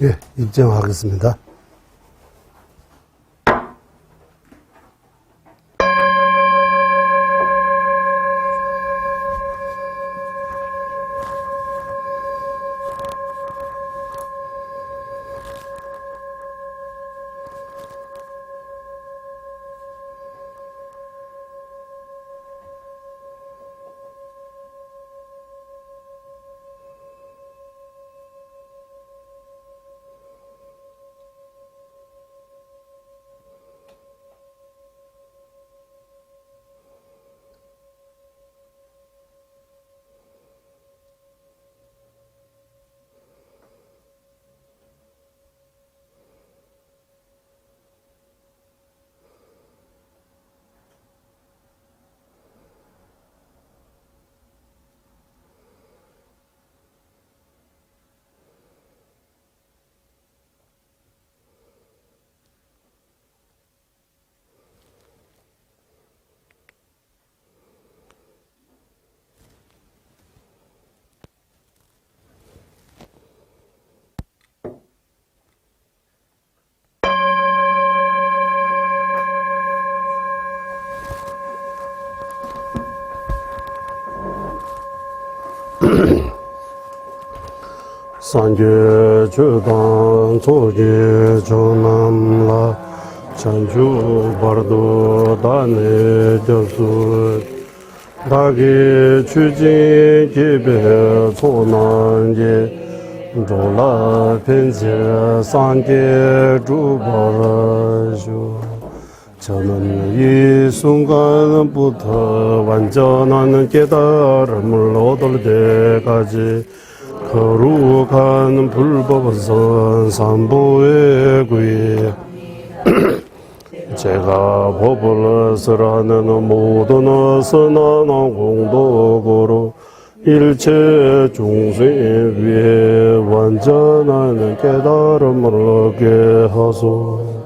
예, 입장하겠습니다. 산제 주당 조제 조남라 찬주 바르도 다네 저수 다게 추진 기베 소난제 조라 펜제 산제 주바라주 저는 이 순간부터 완전한 깨달음을 얻을 때까지 거룩한 불법선 삼보의 구이 제가 법을 설하는 모든 선한 공덕으로 일체 중생 위에 완전한 깨달음을 얻게 하소.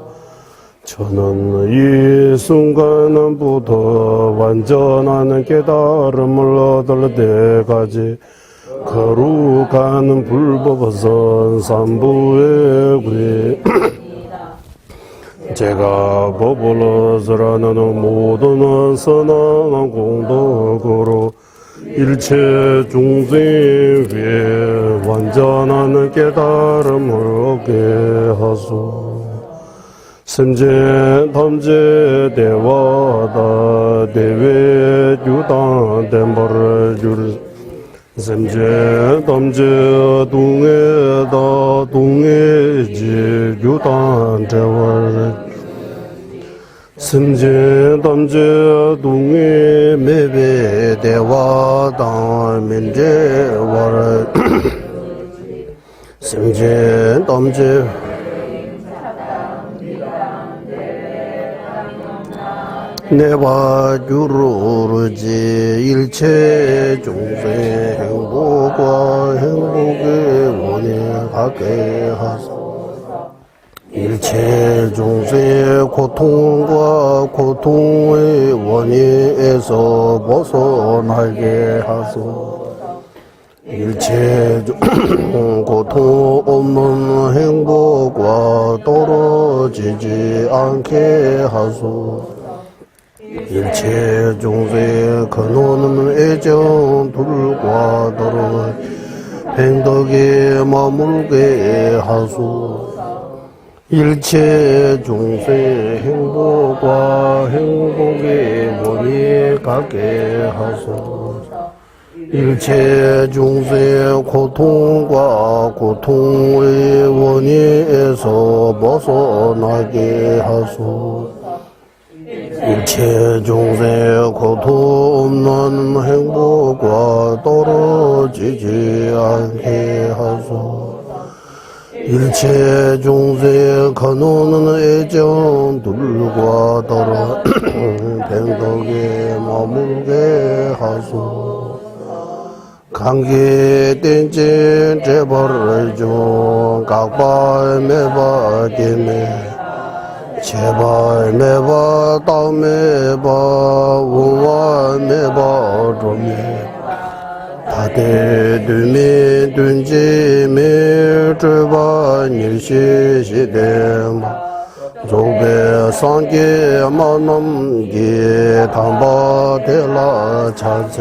저는 이 순간부터 완전한 깨달음을 얻을 때까지 거룩한 불법선 삼부의 구이 제가 법을 설하는 모든 선한 공덕으로 일체 중생 위에 완전한 깨달음을 얻게 하소. semje tamje dewa da deve judan dembar jur semje tamje dunge da dunge ji judan dewa semje tamje dunge mebe dewa da menje war semje tamje 내와 주로르지 일체 중생 행복과 행복의 원인하게 하소. 일체 중생의 고통과 고통의 원인에서 벗어나게 하소. 일체 고통 없는 행복과 떨어지지 않게 하소. 일체 중생의 근원은 애정 둘과 더러 행덕에 머물게 하소. 일체 중생의 행복과 행복의 원이 가게 하소. 일체 중생의 고통과 고통의 원인에서 벗어나게 하소. 일체 중생의 고통 없는 행복과 떨어지지 않게 하소. 일체 중생의 근원은 애정 둘과 더러 행덕에 머물게 하소. 관계 땡진 제벌을 좀 각발 매바 때문에 제발 매바 다매바 우와 매바 좀매 다대 두미 둔지미 주바 일시시대마 조배 상계 만남기 담바대라 자세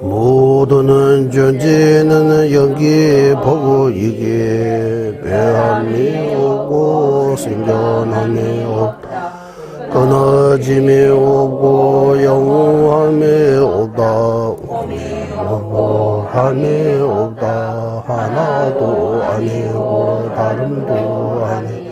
모두는 존재는 연기 보고 이게 배함이 오고 생겨남이 없다 끊어짐이 없고 영원함이 없다 오미 없고 함이 없다 하나도 아니고 다름도 아니고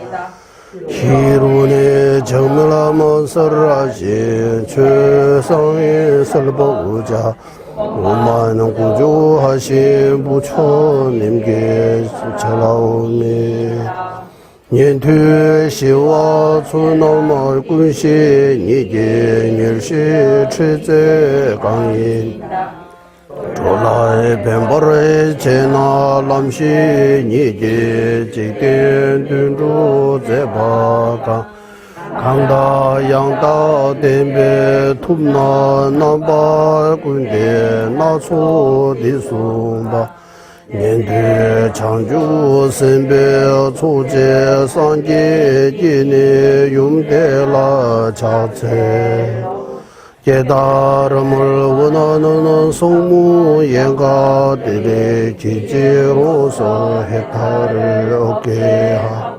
희론의 정밀함은 설하신 최상의 설보자 오만 구조하신 부처님께 전하오니 년퇴시와 수놈을 군신 이게 멸시 최제 강인 조라의 뱀벌의 제나 람시 이게 직된 둔주 제바가 강다 양다 댐베 툼나 남발 군대 나소 디숨바 년대 창주 선배 초제 상계 기내 용대라 자체 깨달음을 원하는 성무예가들의 기제로서 해탈을 얻게 하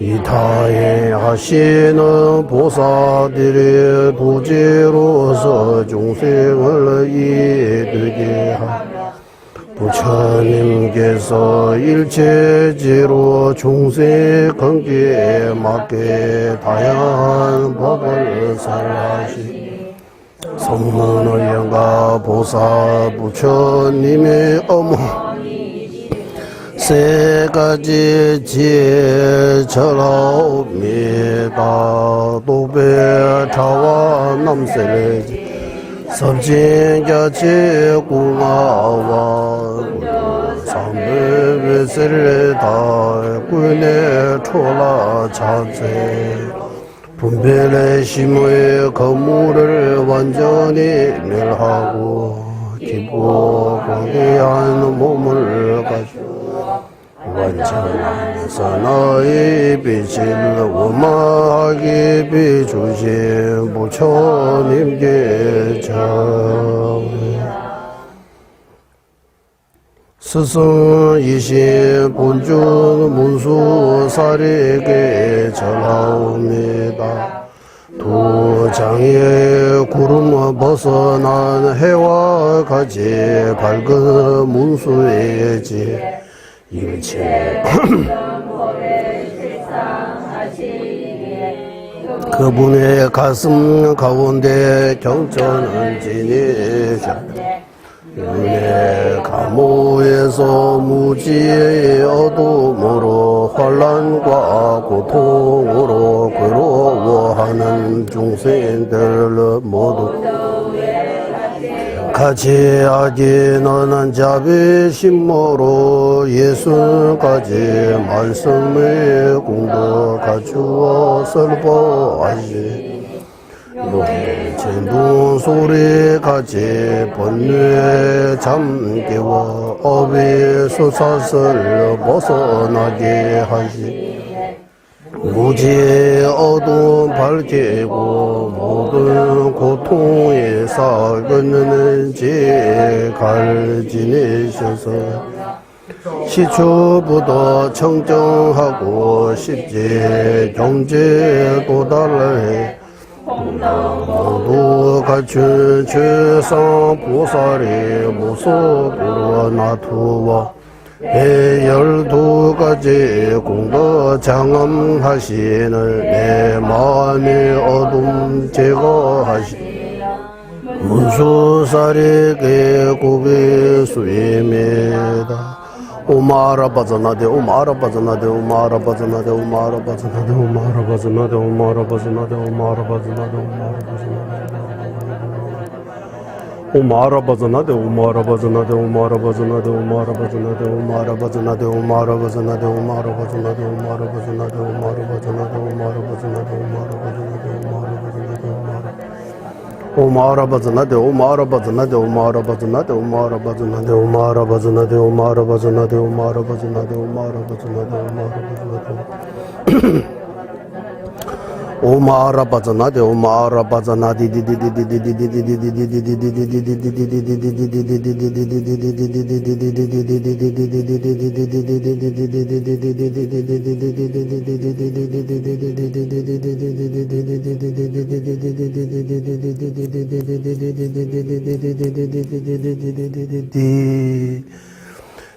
이타에 하시는 보살들의 부지로서 중생을 이해되게 하 부처님께서 일체지로 중생 관계에 맞게 다양한 법을 설하시 성문의 영가 보살 부처님의 어머 세 가지 지혜 전하옵니다. 도배 차와 남세례 선진자체 공화와 삼배배세를 다 군에 초라 자체 분별의 심의 거물을 완전히 멸하고 기보 거대한 몸을 가지고 완전한 선의 빛을 원만하게 비추신 부처님께 전 스승이신 본尊문수살에게 전하옵니다. 도장에 구름 벗어난 해와 같이 밝은 문수의 지 일체 그분의 가슴 가운데 경전을 지니셔 은혜 감옥에서 무지의 어둠으로 환난과 고통으로 괴로워하는 중생들 모두 같이 악인은 자비심으로 예수까지 말씀의 공부 갖추어 설보하시 전동 소리같이 번뇌 잠기워 업의 수사슬 벗어나게 하시 무지의 어두움 밝히고 모든 고통에 삭끊는지 갈지내셔서 시초부터 청정하고 십지 경제 도달을 해 모두 갖춘 최상 보살이 모습으로 나투어 12가지 공덕 장엄하시는 내 마음의 어둠 제거하시 문수살에게 고개 수임이다. 오마라 바자나데 오마라 바자나데 오마라 바자나데 오마라 바자나데 오마라 바자나데 오마라 바자나데 오마라 바자나데 오마라 바자나데 오마라 바자나데 오마라 바자나데 오마라 바자나데 오마라 바자나데 오마라 바자나데 오마라 바자나데 오마라 바자나데 오마라 바자나데 오마라 바자나데 오마라 바자나데 오마라 바자나데 Omara Bazanade, Omara Bazanade, Omara Bazanade, Omara Bazanade, Omara Bazanade, Omara Bazanade, Omara Bazanade, Omara Bazanade, Omara Bazanade, Omara Bazanade,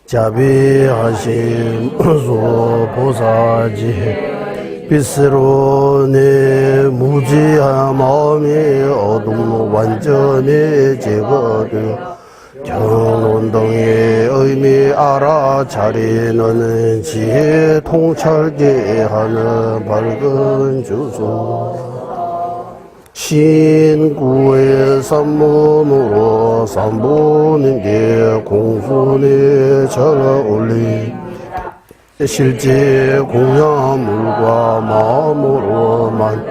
자비 하심 보사지 빛으로 내 무지한 마음이 어둠 완전히 제거되어 경운동의 의미 알아차리는 지혜 통찰게 하는 밝은 주소 신구의 산문으로 삼보님께 공손히 절올리 실제 공양물과 마음으로만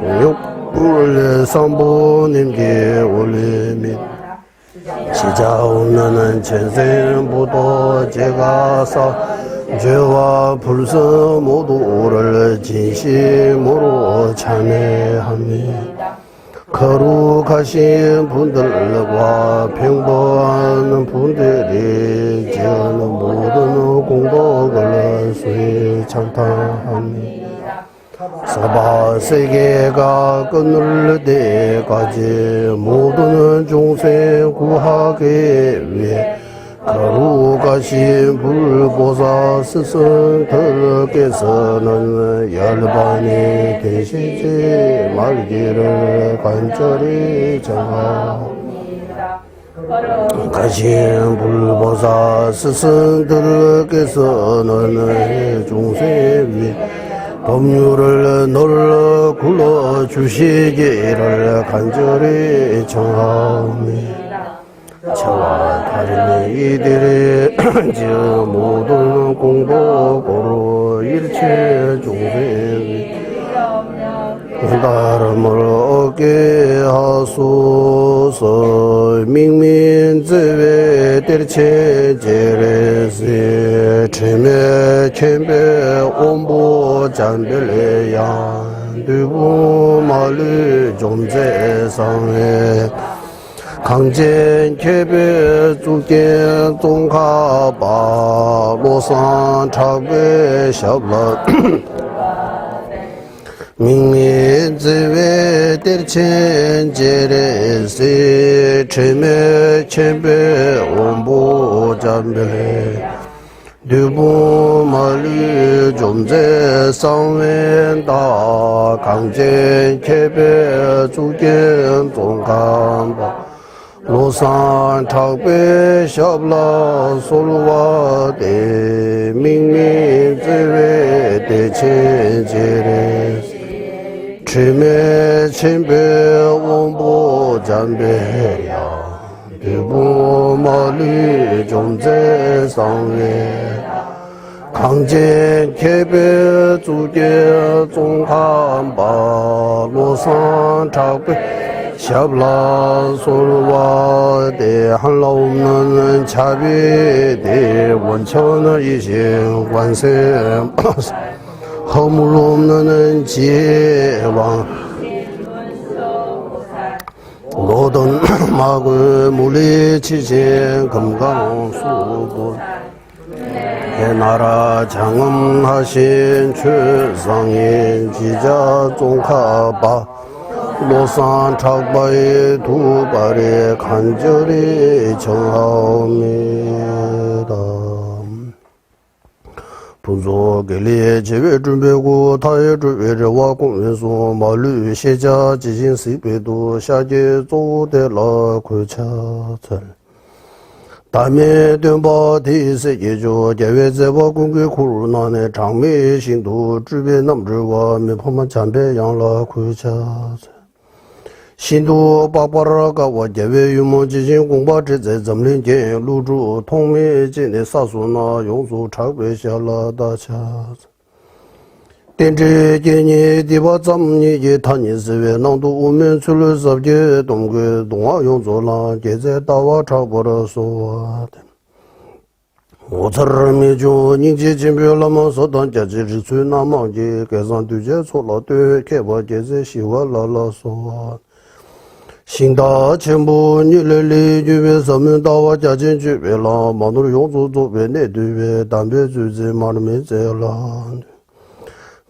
공욕불을 삼보님께 올리며 시작 없는 전생부도 제가 죄와 불서 모두를 진심으로 찬양합니다. 거룩하신 분들과 평범한 분들이 지은 모든 공덕을 수히 찬탄합니다. 사바 세계가 끊을 때까지 모든 종생 구하기 위해 거룩하신 불보사 스승들께서는 열반이 되시지 말기를 간절히 청합니다. 거룩하신 불보사 스승들께서는 종생 위해 법률을 널 굴러주시기를 간절히 청합니다. 저와 다른 이들의 모든 공복으로 일체 종생이 다름을 얻게 하소서. 민민제외 대체제레세 체매 쳔배 온보 잔별레야 두부 말리 좀제상에 강제 개별 중계 동가바 로산 차배 샤블 민민제외 대체제레세 체매 쳔배 온보 잔별레 두부 말리 좀제 상wen다 강제 개별 중계 동가바 로산 탁배 샤블라 솔와 대 민민제외 대체제레 체매 쳔배 원보 잔배야 두부 말리 좀제상회 강제 개별 주계 종간바 로산 탁배 샤블라 솔와 대 한라 없는 자비 대 원천을 이신 관세 허물 없는 지혜왕 모든 막을 물리치신 금강수군 해나라 장엄하신 최상인 지자 종카바 로산 탁바의 두 발에 간절히 청하옵니다. 분소결리의 제외 준비고 타의 주외와 공연소 말류 세자 지신 시배도 샤제 조대라 골차절 다음에 된바 대세계조 제외제와 공개 코로나의 장미 신도 주변 남들과 몇번만 잠배 양라 골차절 신도 바바라가 와제외 유모지신 공바제제 점린제 루주 통매진의 사수나 용수 차배샤라다차 덴제 제니 디바 잠니 제 타니 스웨 낭도 우면 출을 섭제 동괴 동화 용조라 제제 다와 차버러소 오처럼이죠 닝제 진별라면서 던져지 수나마지 계산 두제 솔로되 개버 제제 시와라라소 신다 전부 니레리 주베 서면다와 자진 주베라 마누르 용조조 베네 두베 담베 주제 마르메제라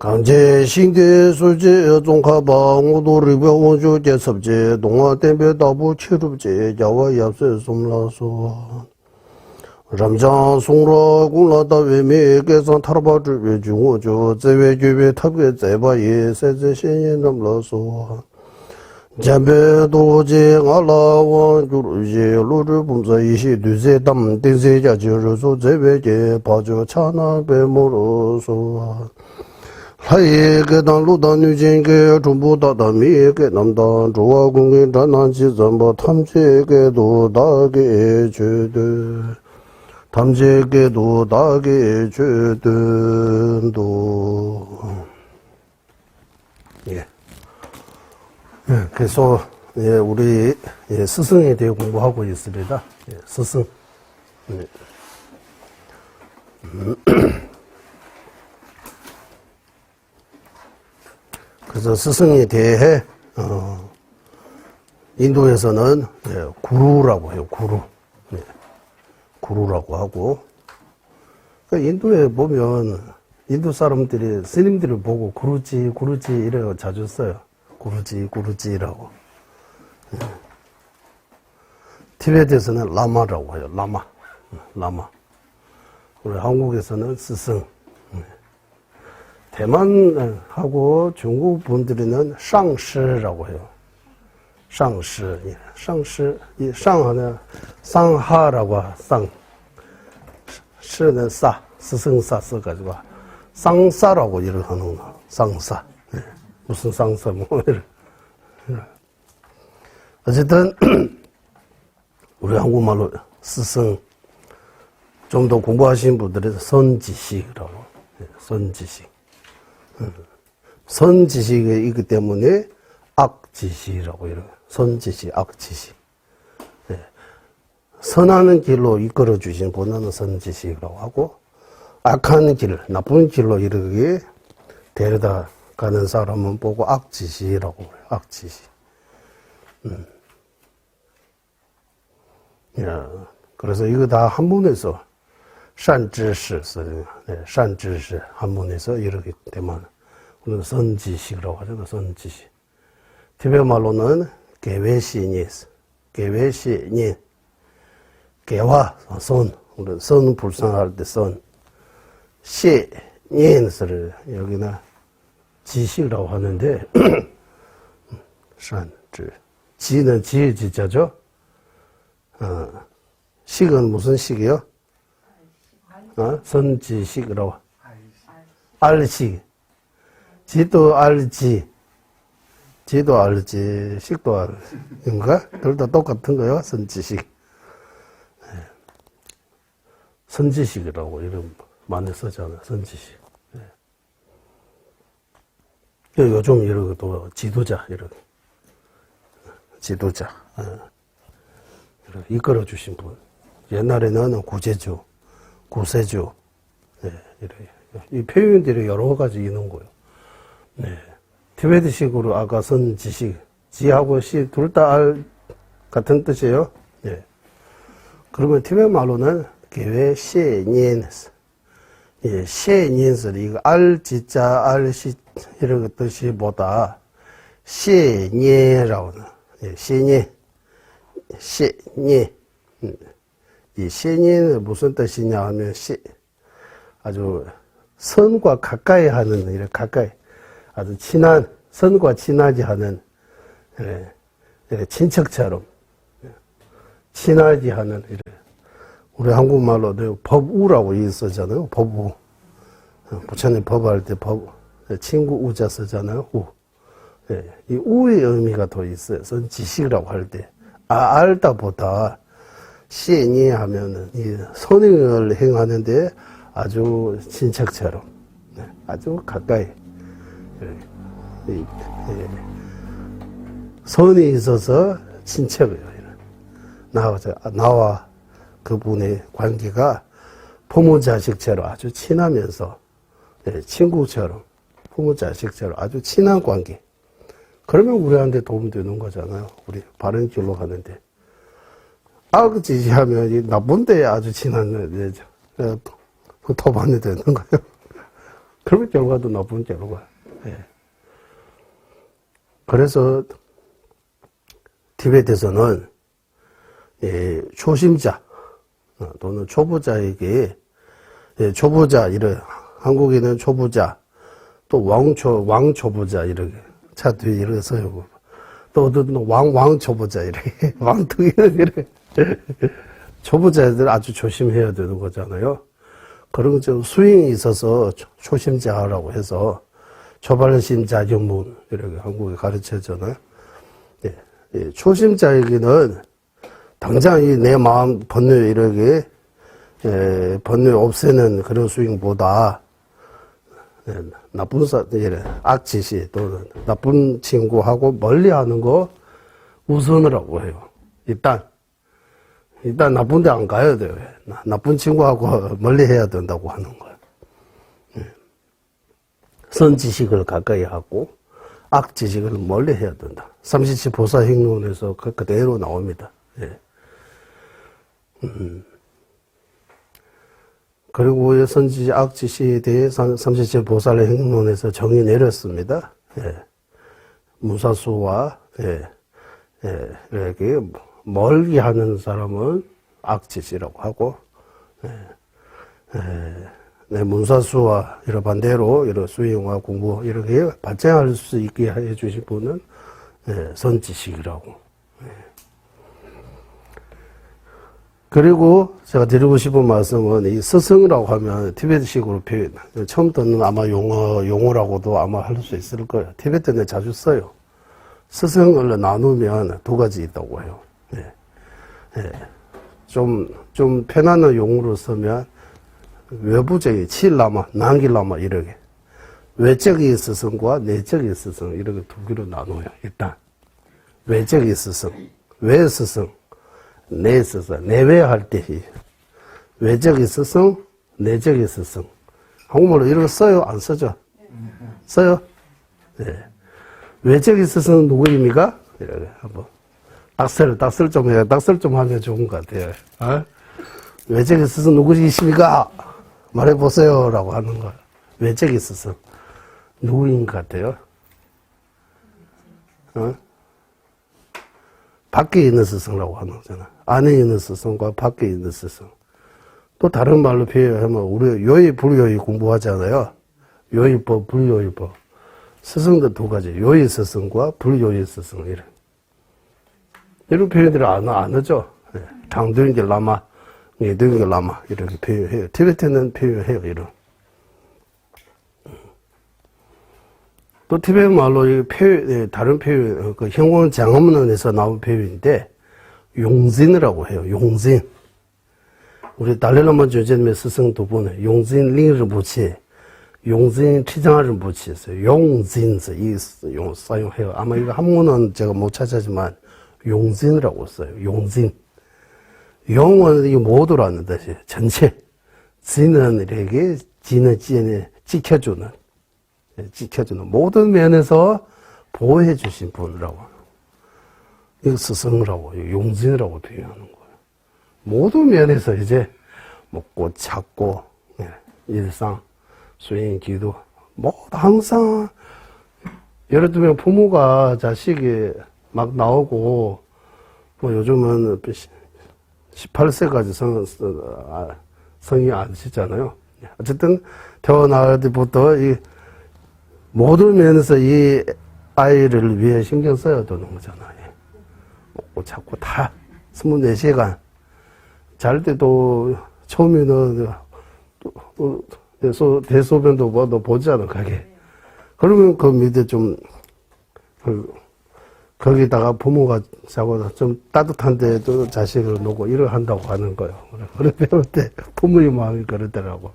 강제 신대 수제 종카방 우도리베 원조 제섭제 동화 댐베 다부 치르제 야와 yap세 som라소 람장 송로 군라다 외메 계산 타르바 주베 중오조 제외 주베 탑게 제바예 세제 신인 넘라소 잠베 도제 알라원 주르제 로르 분자 이시 두제 담 딘제 자주르소 제베게 바조 차나 베모로소 하이게 단루다 뉴진게 중부다다 미게 남다 조와 공개 단난지 전부 탐지게도 다게 주드 탐지게도 다게 주든도 예. 그래서 우리 스승에 대해 공부하고 있습니다. 스승. 그래서 스승에 대해 인도에서는 구루라고 해요. 구루. 구루라고 하고 그러니까 인도에 보면 인도 사람들이 스님들을 보고 구루지 구루지 이래요. 자주 써요. 구루지 구루지라고. 티베트에서는 라마라고 해요. 라마. 라마. 우리 한국에서는 스승. 대만하고 중국 분들은 상시라고 해요. 상시. 상시. 이 상하는 상하라고 상. 시는 사. 스승사 써가지고 상사라고 일을 하는 거. 상사. 무슨 상사 뭐 이래. 어쨌든 우리 한국말로 스승 좀 더 공부하신 분들은 선지식이라고. 선지식. 선지식이기 때문에 악지식이라고 이래요. 선지식, 악지식. 선하는 길로 이끌어 주신 분은 선지식이라고 하고, 악한 길, 나쁜 길로 이르게 데려다 가는 사람은 보고 악지식이라고 그래요. 악지식. 그래서 이거 다 한문에서 산지시 쓰는, 산지시 한문에서 이렇게 되면 우리는 선지식이라고 하죠. 선지식. 티베트 말로는 개외시니, 개외시니, 개화 선, 우리 선 불상할 때 선, 시니를 여기는 지식이라고 하는데 산지, 지는 지의 지자죠. 식은 무슨 식이요? 선지식이라고. 알식. 지도 알지. 지도 알지. 식도 알인가? 둘 다 똑같은 거요. 선지식. 선지식이라고 이름 많이 쓰잖아요. 선지식. 요즘 이런 것도 지도자, 이런. 지도자. 이끌어 주신 분. 옛날에는 구제주, 구세주, 이 표현들이 여러 가지 있는 거예요. 티베트식으로 아까 선지식, 지하고 시 둘 다 알 같은 뜻이에요. 그러면 티베트 말로는 개외 시니엔, 시니엔스 이거 알 지자 알 시 이런 뜻이보다 시니라고는 시니, 시니. 이 시니는 무슨 뜻이냐 하면 아주 선과 가까이 하는, 이렇게 가까이, 아주 친한, 선과 친하게 하는, 친척처럼, 친하게 하는, 우리 한국말로 법우라고 쓰잖아요. 법우. 부처님 법할 때 친구 우자 쓰잖아요. 우. 이 우의 의미가 더 있어요. 선지식이라고 할 때. 알다 보다, 시니 하면은, 이 선행을 행하는데 아주 친척처럼, 아주 가까이, 선이 있어서 친척이에요. 나와 그분의 관계가 부모 자식처럼 아주 친하면서 친구처럼 부모 자식처럼 아주 친한 관계. 그러면 우리한테 도움되는 거잖아요. 우리 바른 길로 가는데. 악지지하면 이 나쁜데 아주 친한 도반이 되는 거예요. 그러면 결과도 나쁜 결과. 그래서 티베트에서는 초심자 또는 초보자에게 초보자 이런 한국에는 초보자 또 왕초보자 이렇게 차 뒤에 이렇게 써요. 또 어떤 왕초보자 이렇게 왕통이 이렇게 초보자들 아주 조심해야 되는 거잖아요. 그런 좀 스윙이 있어서 초심자라고 해서 초발심자 영문 이렇게 한국에 가르쳐잖아요. 초심자에게는 당장 내 마음 번뇌 이렇게 번뇌 없애는 그런 스윙보다 나쁜 악지시 또는 나쁜 친구하고 멀리하는 거 우선이라고 해요. 일단 나쁜 데 안 가야 돼요. 나쁜 친구하고 멀리해야 된다고 하는 거예요. 선지식을 가까이 하고 악지식을 멀리해야 된다. 삼시치 보살행론에서 그대로 나옵니다. 그리고 선지식, 악지식에 대해 삼시치 보살행론에서 정의 내렸습니다. 무사수와 이렇게 멀리 하는 사람은 악지시라고 하고, 문사수와 이런 반대로 이런 수행과 공부 이렇게 발전할 수 있게 해 주신 분은 선지식이라고. 그리고 제가 드리고 싶은 말씀은 이 스승이라고 하면 티베트식으로 표현, 처음 듣는 아마 용어라고도 아마 할 수 있을 거예요. 티베트는 자주 써요. 스승을 나누면 두 가지 있다고 해요. 좀 편안한 용어로 쓰면 외부적인 칠라마, 난길라마 이렇게 외적인 스승과 내적인 스승 이렇게 두 개로 나눠요. 일단 외적인 스승, 외 스승, 내 스승, 내외할 때 외적인 스승, 내적인 스승. 한국말로 이런 거 써요? 안 써죠? 써요? 외적인 스승은 누구입니까? 이렇게 한번 딱설 좀 해요. 딱설 좀 하면 좋은 것 같아요. 외적인 스승 누구이십니까? 말해보세요. 라고 하는 거예요. 외적인 스승. 누구인 것 같아요? 밖에 있는 스승이라고 하는 거잖아. 안에 있는 스승과 밖에 있는 스승. 또 다른 말로 표현하면, 우리 요의, 불요의 공부하잖아요. 요의법, 불요의법. 스승도 두 가지. 요의 스승과 불요의 스승. 이런 표현들을 안 하죠. 당도인게 라마, 예도인게 라마. 이렇게 표현해요. 티베트는 표현해요. 이런. 또 티베트 말로 다른 표현, 그 현공 장엄론에서 나온 표현인데, 용진이라고 해요. 용진. 우리 달래라마 주제님의 스승 두 분은 용진 링르부치, 용진 치장르부치 있어요. 용진서 용 사용해요. 아마 이거 한문은 제가 못 찾았지만 용진이라고 써요. 용진. 용은 이 모두라는 뜻이 전체. 진은 이렇게 진을 지켜주는 모든 면에서 보호해 주신 분이라고. 이거 스승이라고, 용진이라고 표현하는 거예요. 모든 면에서 이제 먹고 찾고 일상, 수행, 기도 항상 예를 들면 부모가 자식이 막 나오고 요즘은 18세까지 성이 안 시잖아요. 어쨌든 태어날 때부터 이 모든 면에서 이 아이를 위해 신경 써야 되는 거잖아요. 먹고 찾고 다 24시간 잘 때도 처음에는 대소변도 너 보잖아, 가게. 그러면 그 밑에 좀 거기다가 부모가 자고 좀 따뜻한 데도 자식을 놓고 일을 한다고 하는 거예요. 그래 배울 때 부모의 마음이 그러더라고.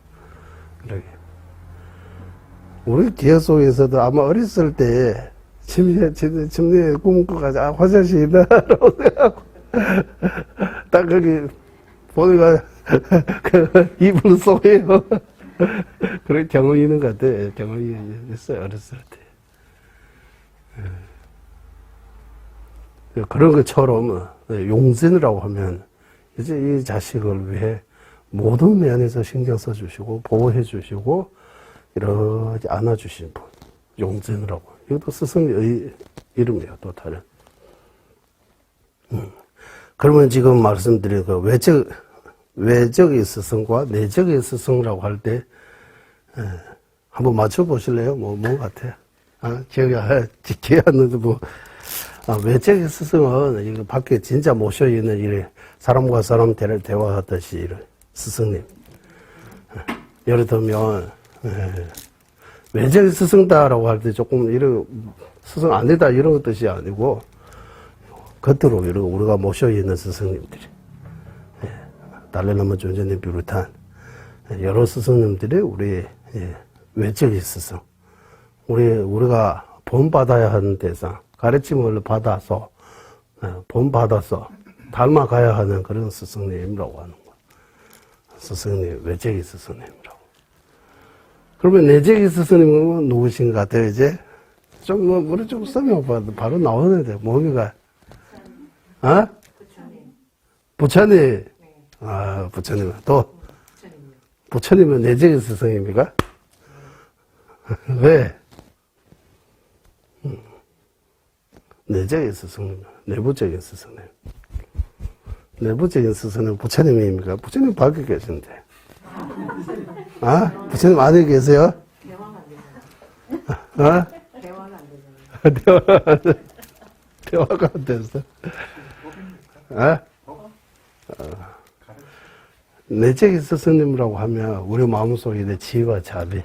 그러게. 우리 기억 속에서도 아마 어렸을 때 침대에 꿈을 꿔가지고 화장실 있나라고 생각하고 딱 거기 보니까 그 이불 속에요. 그런 경험이 있는 것 같아. 경험이 있어요, 어렸을 때. 그런 것처럼 용진이라고 하면 이제 이 자식을 위해 모든 면에서 신경 써주시고 보호해 주시고 이렇게 안아주신 분, 용진이라고. 이것도 스승의 이름이에요, 또 다른. 그러면 지금 말씀드린 그 외적의 스승과 내적의 스승이라고 할 때 한번 맞춰보실래요? 뭐 같아? 기억이 안 나는데 외적의 스승은 이거 밖에 진짜 모셔있는 이래 사람과 사람 대화하듯이 이런 스승님. 예를 들면 외적의 스승다라고 할 때 조금 이런 스승 아니다 이런 뜻이 아니고 겉으로 이런 우리가 모셔있는 스승님들이 달래나무 존재님 비롯한 여러 스승님들이 우리 외적의 스승, 우리가 본받아야 하는 대상, 가르침을 받아서 본받아서 닮아가야 하는 그런 스승님이라고 하는 거야. 스승님, 외적의 스승님이라고. 그러면 내적의 스승님은 누구신 것 같아요, 이제? 좀, 우리 좀 설명해봐도 바로 나오는데, 뭡니까? 부처님. 부처님. 또? 부처님은 내적의 스승입니까? 왜? 내적의 스승님, 내부적인 스승님. 내부적인 스승은 부처님입니까? 부처님 밖에 계신데. 부처님 안에 계세요? 대화가 안 되잖아요. 대화가 안 됐어. 내적인 스승님이라고 하면 우리 마음속에 있는 지혜와 자비.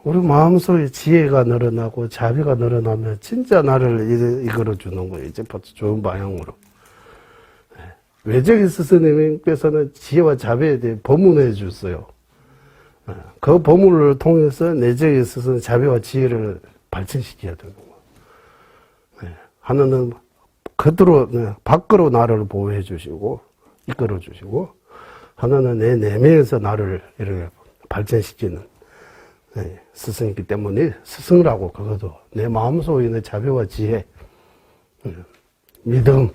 우리 마음속에 지혜가 늘어나고 자비가 늘어나면 진짜 나를 이끌어주는 거예요. 이제 좋은 방향으로. 외적인 스승님께서는 지혜와 자비에 대해 법문해 줬어요. 그 법문을 통해서 내적인 스승 자비와 지혜를 발전시켜야 되는 거예요. 하나는 밖으로 나를 보호해 주시고 이끌어 주시고 하나는 내 내면에서 나를 이렇게 발전시키는 스승이기 때문에 스승이라고 그것도 내 마음속에 있는 자비와 지혜, 믿음,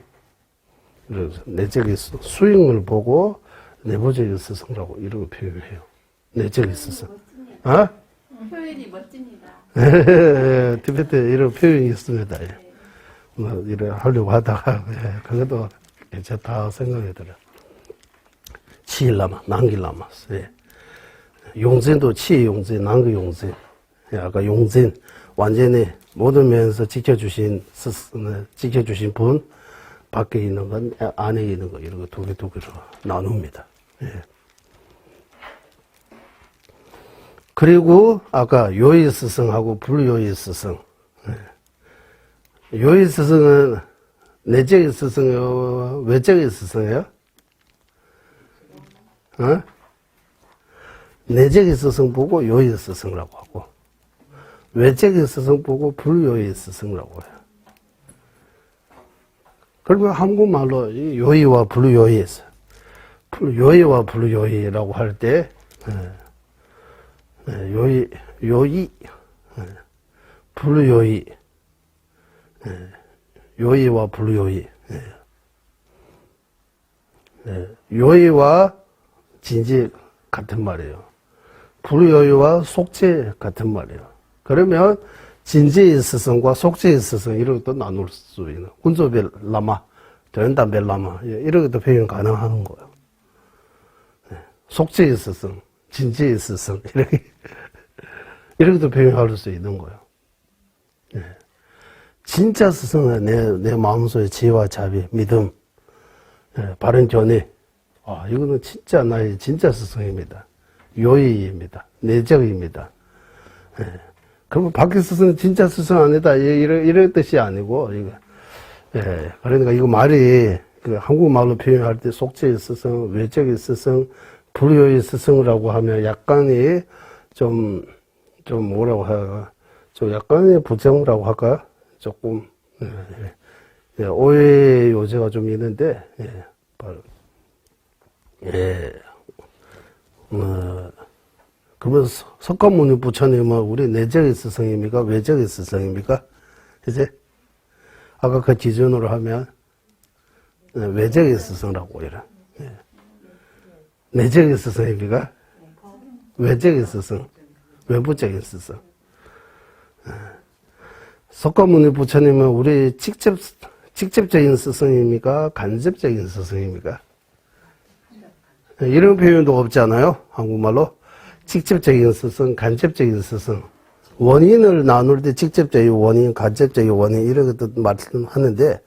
내적인 수행을 보고 내부적인 스승이라고 이런 표현해요. 내적인 스승. 표현이 멋집니다. 티베트에 이런 표현이 있습니다. 이래 하려고 하다가 그것도 괜찮다 생각이 들어요. 치일라마, 남길라마. 용진도 치용진, 남기용진. 아까 용진, 완전히 모든 면에서 지켜주신 분, 밖에 있는 건, 안에 있는 거, 이런 거 두 개로 나눕니다. 그리고 아까 요의 스승하고 불요의 스승. 요의 스승은 내적인 스승이요, 외적인 스승이요? 내적인 스승 보고 요의 스승이라고 하고, 외적인 스승 보고 불요의 스승이라고 해요. 그리고 한국말로 요의와 불요의, 요의와 불요의라고 할 때, 요의, 불요의, 요의와 불요의, 요의와 진지 같은 말이에요. 불요의와 속죄 같은 말이에요. 그러면 진지의 스승과 속죄의 스승 이런 것도 나눌 수 있는 군소벨 라마, 전담벨 라마 이런 것도 표현 가능한 거예요. 속죄의 스승, 진지의 스승 이런 것도 표현할 수 있는 거예요. 진짜 스승은 내 마음속에 지혜와 자비, 믿음, 바른 견해. 이거는 진짜 나의 진짜 스승입니다. 요의입니다. 내적입니다. 그러면 밖에 스승은 진짜 스승 아니다. 이런 뜻이 아니고, 이거. 그러니까 이거 말이, 한국말로 표현할 때 속죄의 스승, 외적의 스승, 불효의 스승이라고 하면 약간의 좀 좀 뭐라고 할까? 좀 약간의 부정이라고 할까요? 조금, 오해 요지가 좀 있는데, 그러면 석가모니 부처님은 우리 내적의 스승입니까? 외적의 스승입니까? 이제, 아까 그 기준으로 하면, 외적의 스승이라고 이래. 내적의 스승입니까? 외적의 스승, 외부적인 스승. 석가모니 부처님은 우리 직접적인 스승입니까? 간접적인 스승입니까? 이런 표현도 없잖아요. 한국말로. 직접적인 스승, 간접적인 스승. 원인을 나눌 때 직접적인 원인, 간접적인 원인 이런 것도 말씀하는데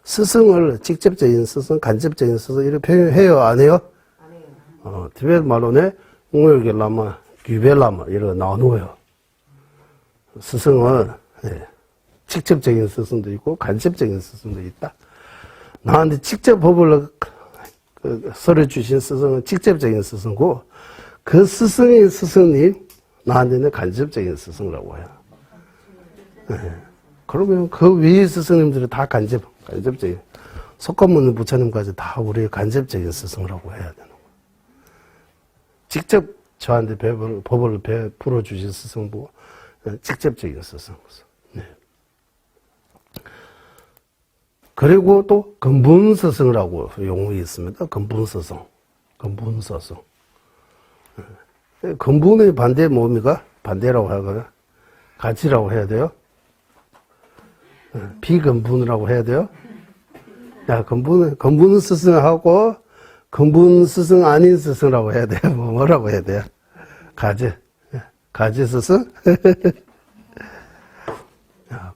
스승을 직접적인 스승, 간접적인 스승 이렇게 표현해요? 안 해요? 티베트 말로는 웅열겔라마, 규벨라마 이런 거 나누어요. 스승은 직접적인 스승도 있고 간접적인 스승도 있다. 나한테 직접 법을 설해 주신 스승은 직접적인 스승이고 그 스승의 스승님 나한테는 간접적인 스승이라고 해요. 그러면 그 위의 스승님들은 다 간접적인 석가모니 부처님까지 다 우리의 간접적인 스승이라고 해야 되는 거예요. 직접 저한테 법을 베풀어 주신 스승도 직접적인 스승. 그리고 또 근본스승이라고 용어가 있습니다. 근본스승. 근본스승. 근본의 반대 뭡니까? 반대라고 하거나 가치라고 해야 돼요? 비근본이라고 해야 돼요? 야, 근본 스승하고 근본 스승 아닌 스승이라고 해야 돼요? 뭐라고 해야 돼요? 가지 스승?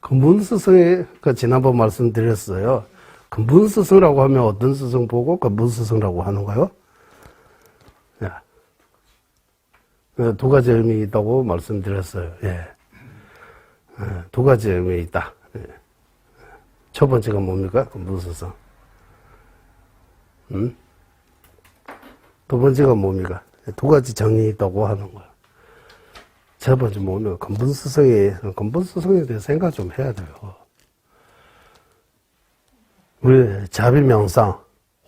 근본 스승이 그 지난번 말씀드렸어요. 근본 스승이라고 하면 어떤 스승 보고 근본 스승이라고 하는가요? 두 가지 의미 있다고 말씀드렸어요. 두 가지 의미 있다. 첫 번째가 뭡니까? 근본 스승. 두 번째가 뭡니까? 두 가지 정이 있다고 하는 거예요. 첫 번째 뭐냐면 근본 스승에 대해 생각 좀 해야 돼요. 우리 자비 명상,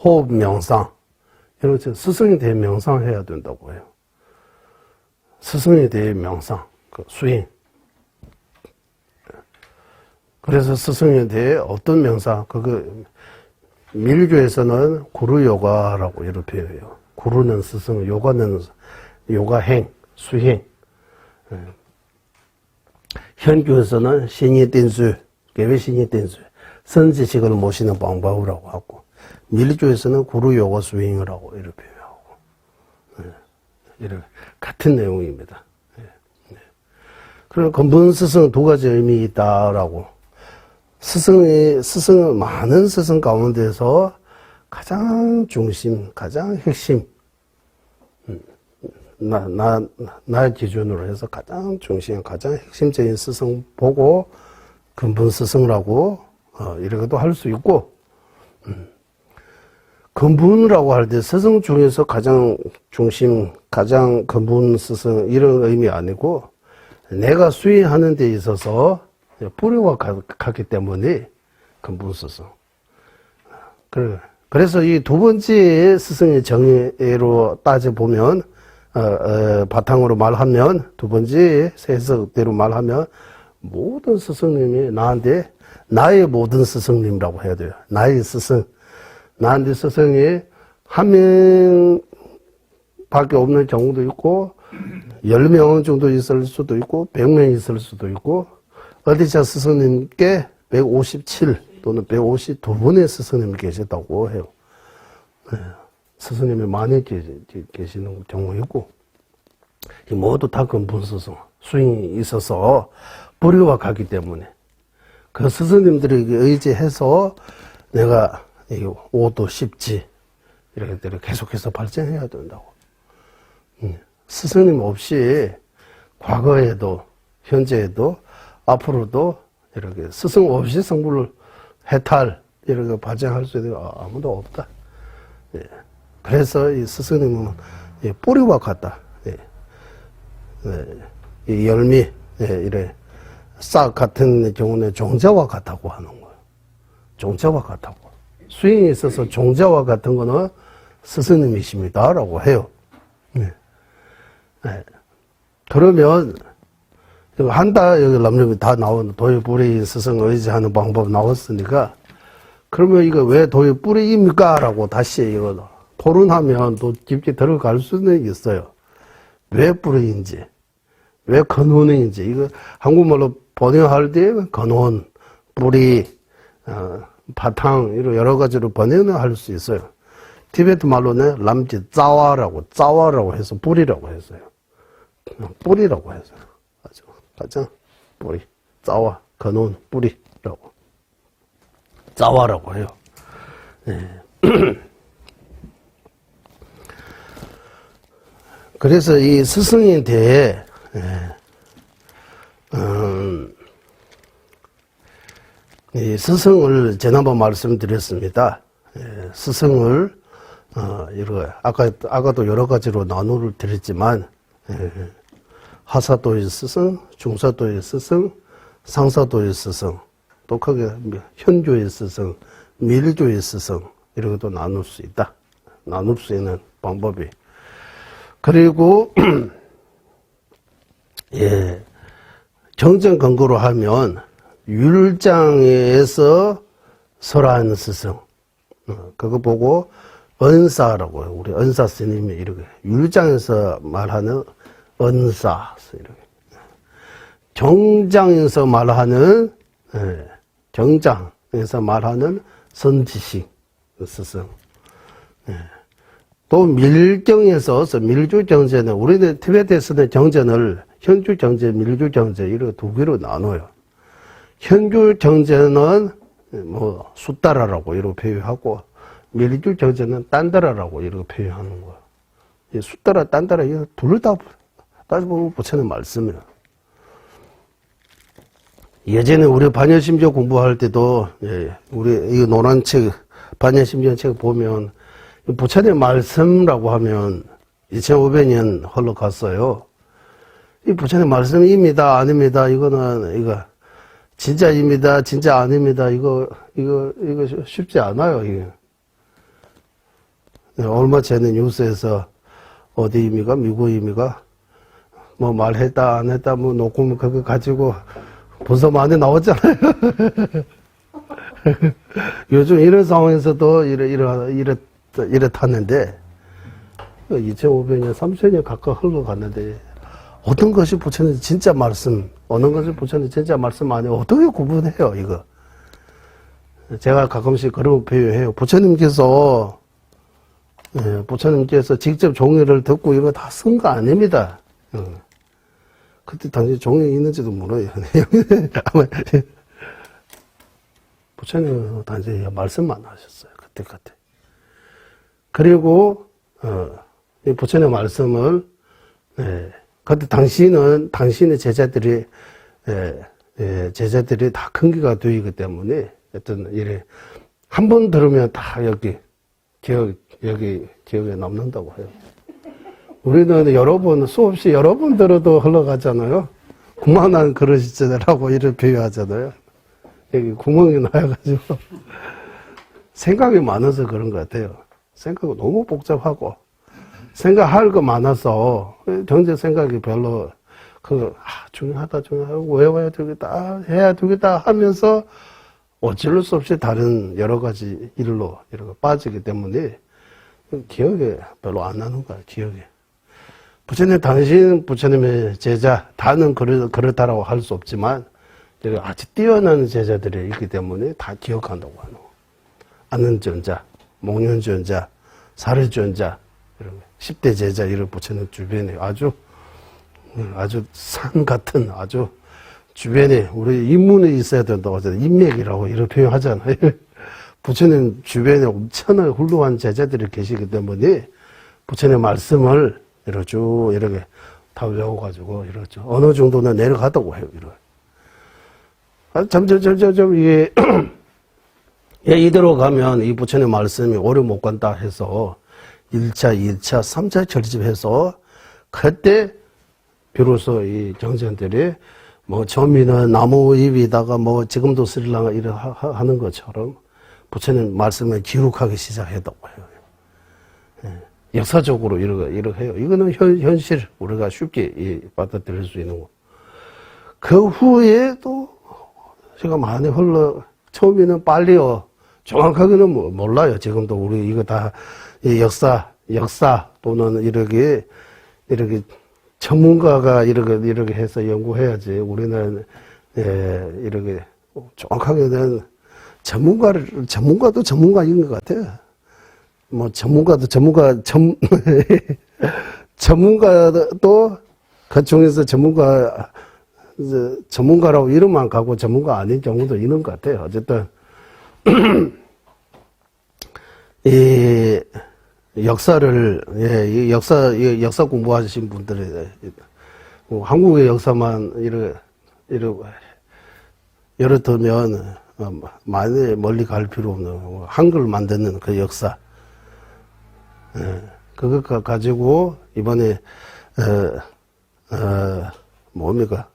호흡 명상 이런 스승에 대해 명상해야 된다고 해요. 스승에 대해 명상, 수행. 그래서 스승에 대해 어떤 명상, 밀교에서는 구루 요가라고 이렇게 표현해요. 구루는 스승, 요가는 요가행, 수행. 현교에서는 신이 댄수, 개회 신이 댄수, 선지식을 모시는 방법이라고 하고, 밀교에서는 구루 요가 수행이라고 이렇게 표현하고, 이런 같은 내용입니다. 그럼 근본 스승 두 가지 의미 있다라고. 스승은 많은 스승 가운데서 가장 중심, 가장 핵심, 나의 기준으로 해서 가장 중심, 가장 핵심적인 스승 보고 근본 스승이라고 이렇게도 할 수 있고, 근본이라고 할 때 스승 중에서 가장 중심, 가장 근본 스승 이런 의미 아니고 내가 수행하는 데 있어서 뿌리가 갔기 때문에 근본 스승. 그래서 이 두 번째 스승의 정의로 따져보면 바탕으로 말하면 두 번째 해석대로 말하면 모든 스승님이 나한테 나의 모든 스승님이라고 해야 돼요. 나의 스승. 나한테 스승이 한 명밖에 없는 경우도 있고 10명 정도 있을 수도 있고 100명 있을 수도 있고 어디자 스승님께 157 또는 152분의 스승님이 계셨다고 해요. 스승님이 많이 계시는 경우 있고 모두 다 근본 스승 수행이 있어서 뿌리가 가기 때문에 그 스승님들에게 의지해서 내가 오도 십지 이렇게 계속해서 발전해야 된다고. 스승님 없이 과거에도 현재에도 앞으로도 이렇게 스승 없이 성불을 해탈 이렇게 발전할 수 있는 아무도 없다. 그래서 이 스승님은 뿌리와 같다. 이 열미, 이래, 싹 같은 경우는 종자와 같다고 하는 거예요. 종자와 같다고. 수행에 있어서 종자와 같은 거는 스승님이십니다라고 해요. 네. 그러면, 이거 한다, 여기 남녀이 다 나오는 도의 뿌리인 스승 의지하는 방법 나왔으니까, 그러면 이거 왜 도의 뿌리입니까? 라고 다시 이거 토론하면 또 깊게 들어갈 수는 있어요. 왜 뿌리인지, 왜 근원인지, 이거 한국말로 번역할 때 근원, 뿌리, 바탕, 이런 여러 가지로 번역을 할 수 있어요. 티베트 말로는 람지 짜와라고 해서 뿌리라고 했어요. 뿌리라고 했어요. 맞죠? 뿌리, 짜와, 근원, 뿌리라고. 짜와라고 해요. 네. 그래서 이 스승에 대해, 이 스승을 지난번 말씀드렸습니다. 스승을, 아까도 여러 가지로 나누를 드렸지만, 하사도의 스승, 중사도의 스승, 상사도의 스승, 또 크게 현조의 스승, 밀조의 스승, 이런 것도 나눌 수 있다. 나눌 수 있는 방법이. 그리고, 정정 근거로 하면, 율장에서 설한 스승. 그거 보고, 은사라고 해요. 우리 은사 스님이 이렇게. 율장에서 말하는 은사. 이렇게. 정장에서 말하는, 정장에서 말하는 선지식 스승. 또 밀경에서 밀주 정제는 우리는 티베트에서는 정제를 현주 정제, 밀주 정제 이렇게 두 개로 나눠요. 현주 정제는 뭐 숫다라라고 이렇게 표현하고 밀주 정제는 딴다라라고 이렇게 표현하는 거예요. 이 숫다라, 딴다라 이거 둘 다 따져보면 부처님 말씀이에요. 예전에 우리 반야심지어 공부할 때도 우리 이 노란 책 반야심지어 책 보면 부처님 말씀이라고 하면 2500년 흘러갔어요. 이 부처님 말씀입니다, 아닙니다. 이거 진짜입니다, 진짜 아닙니다. 이거 쉽지 않아요. 이게 얼마 전에 뉴스에서 어디입니까, 미국입니까? 뭐 말했다, 안 했다, 뭐 녹음 그거 가지고 벌써 많이 나왔잖아요. 요즘 이런 상황에서도 이렇다는데 2500년, 3000년 가까이 흘러갔는데 어떤 것이 부처님 진짜 말씀, 어느 것이 부처님 진짜 말씀 아니에요. 어떻게 구분해요, 이거? 제가 가끔씩 그런 표현해요. 부처님께서 직접 종이를 듣고 이거 다 쓴 거 아닙니다. 그때 당시 종이 있는지도 몰라요. 아마 부처님은 단지 말씀만 하셨어요. 그때. 그리고, 이 부처님의 말씀을, 그때 당신의 제자들이 다 큰기가 되기 때문에, 어떤, 한 번 들으면 다 기억에 남는다고 해요. 우리는 수없이 여러 번 들어도 흘러가잖아요. 구만한 그릇이라고 이렇게 표현하잖아요. 여기 구멍이 나여가지고. 생각이 많아서 그런 것 같아요. 생각이 너무 복잡하고, 생각할 거 많아서, 경제 생각이 별로, 중요하고, 외워야 되겠다, 해야 되겠다 하면서, 어쩔 수 없이 다른 여러 가지 일로 이렇게 빠지기 때문에, 기억에 별로 안 나는 거야, 기억에. 부처님의 제자, 다는 그렇다라고 할 수 없지만, 아주 뛰어난 제자들이 있기 때문에 다 기억한다고 하는 거. 아는존자, 목련존자, 사례존자, 이런 10대 제자, 이런 부처님 주변에 아주 산 같은 아주 주변에 우리 인문에 있어야 된다고 하잖아요. 인맥이라고 이렇게 표현하잖아요. 부처님 주변에 엄청나게 훌륭한 제자들이 계시기 때문에 부처님 말씀을 이렇게 다 외워가지고 이렇죠. 어느 정도는 내려가다고 해요. 점점 이게 이대로 가면 이 부처님 말씀이 오래 못 간다 해서 1차, 2차, 3차 결집해서 그때 비로소 이 정전들이 뭐 처음에는 나무 잎에다가 뭐 지금도 스릴랑카 일을 하는 것처럼 부처님 말씀을 기록하기 시작했다고 해요. 예. 역사적으로 이렇게 해요. 이거는 현실 우리가 쉽게 받아들일 수 있는 거. 그 후에도 제가 많이 처음에는 빨리요. 정확하게는 몰라요. 지금도 우리 이거 다 역사 또는 이렇게 전문가가 이렇게 해서 연구해야지. 우리는 이렇게 정확하게는 전문가도 전문가인 것 같아요. 뭐 전문가도 그 중에서 전문가라고 이름만 가고 전문가 아닌 경우도 있는 것 같아요. 어쨌든 이 역사를 이 역사 공부하신 분들이 한국의 역사만 예를 들면 많이 멀리 갈 필요 없는 한글 만드는 그 역사. 그거 가지고 이번에 뭡니까?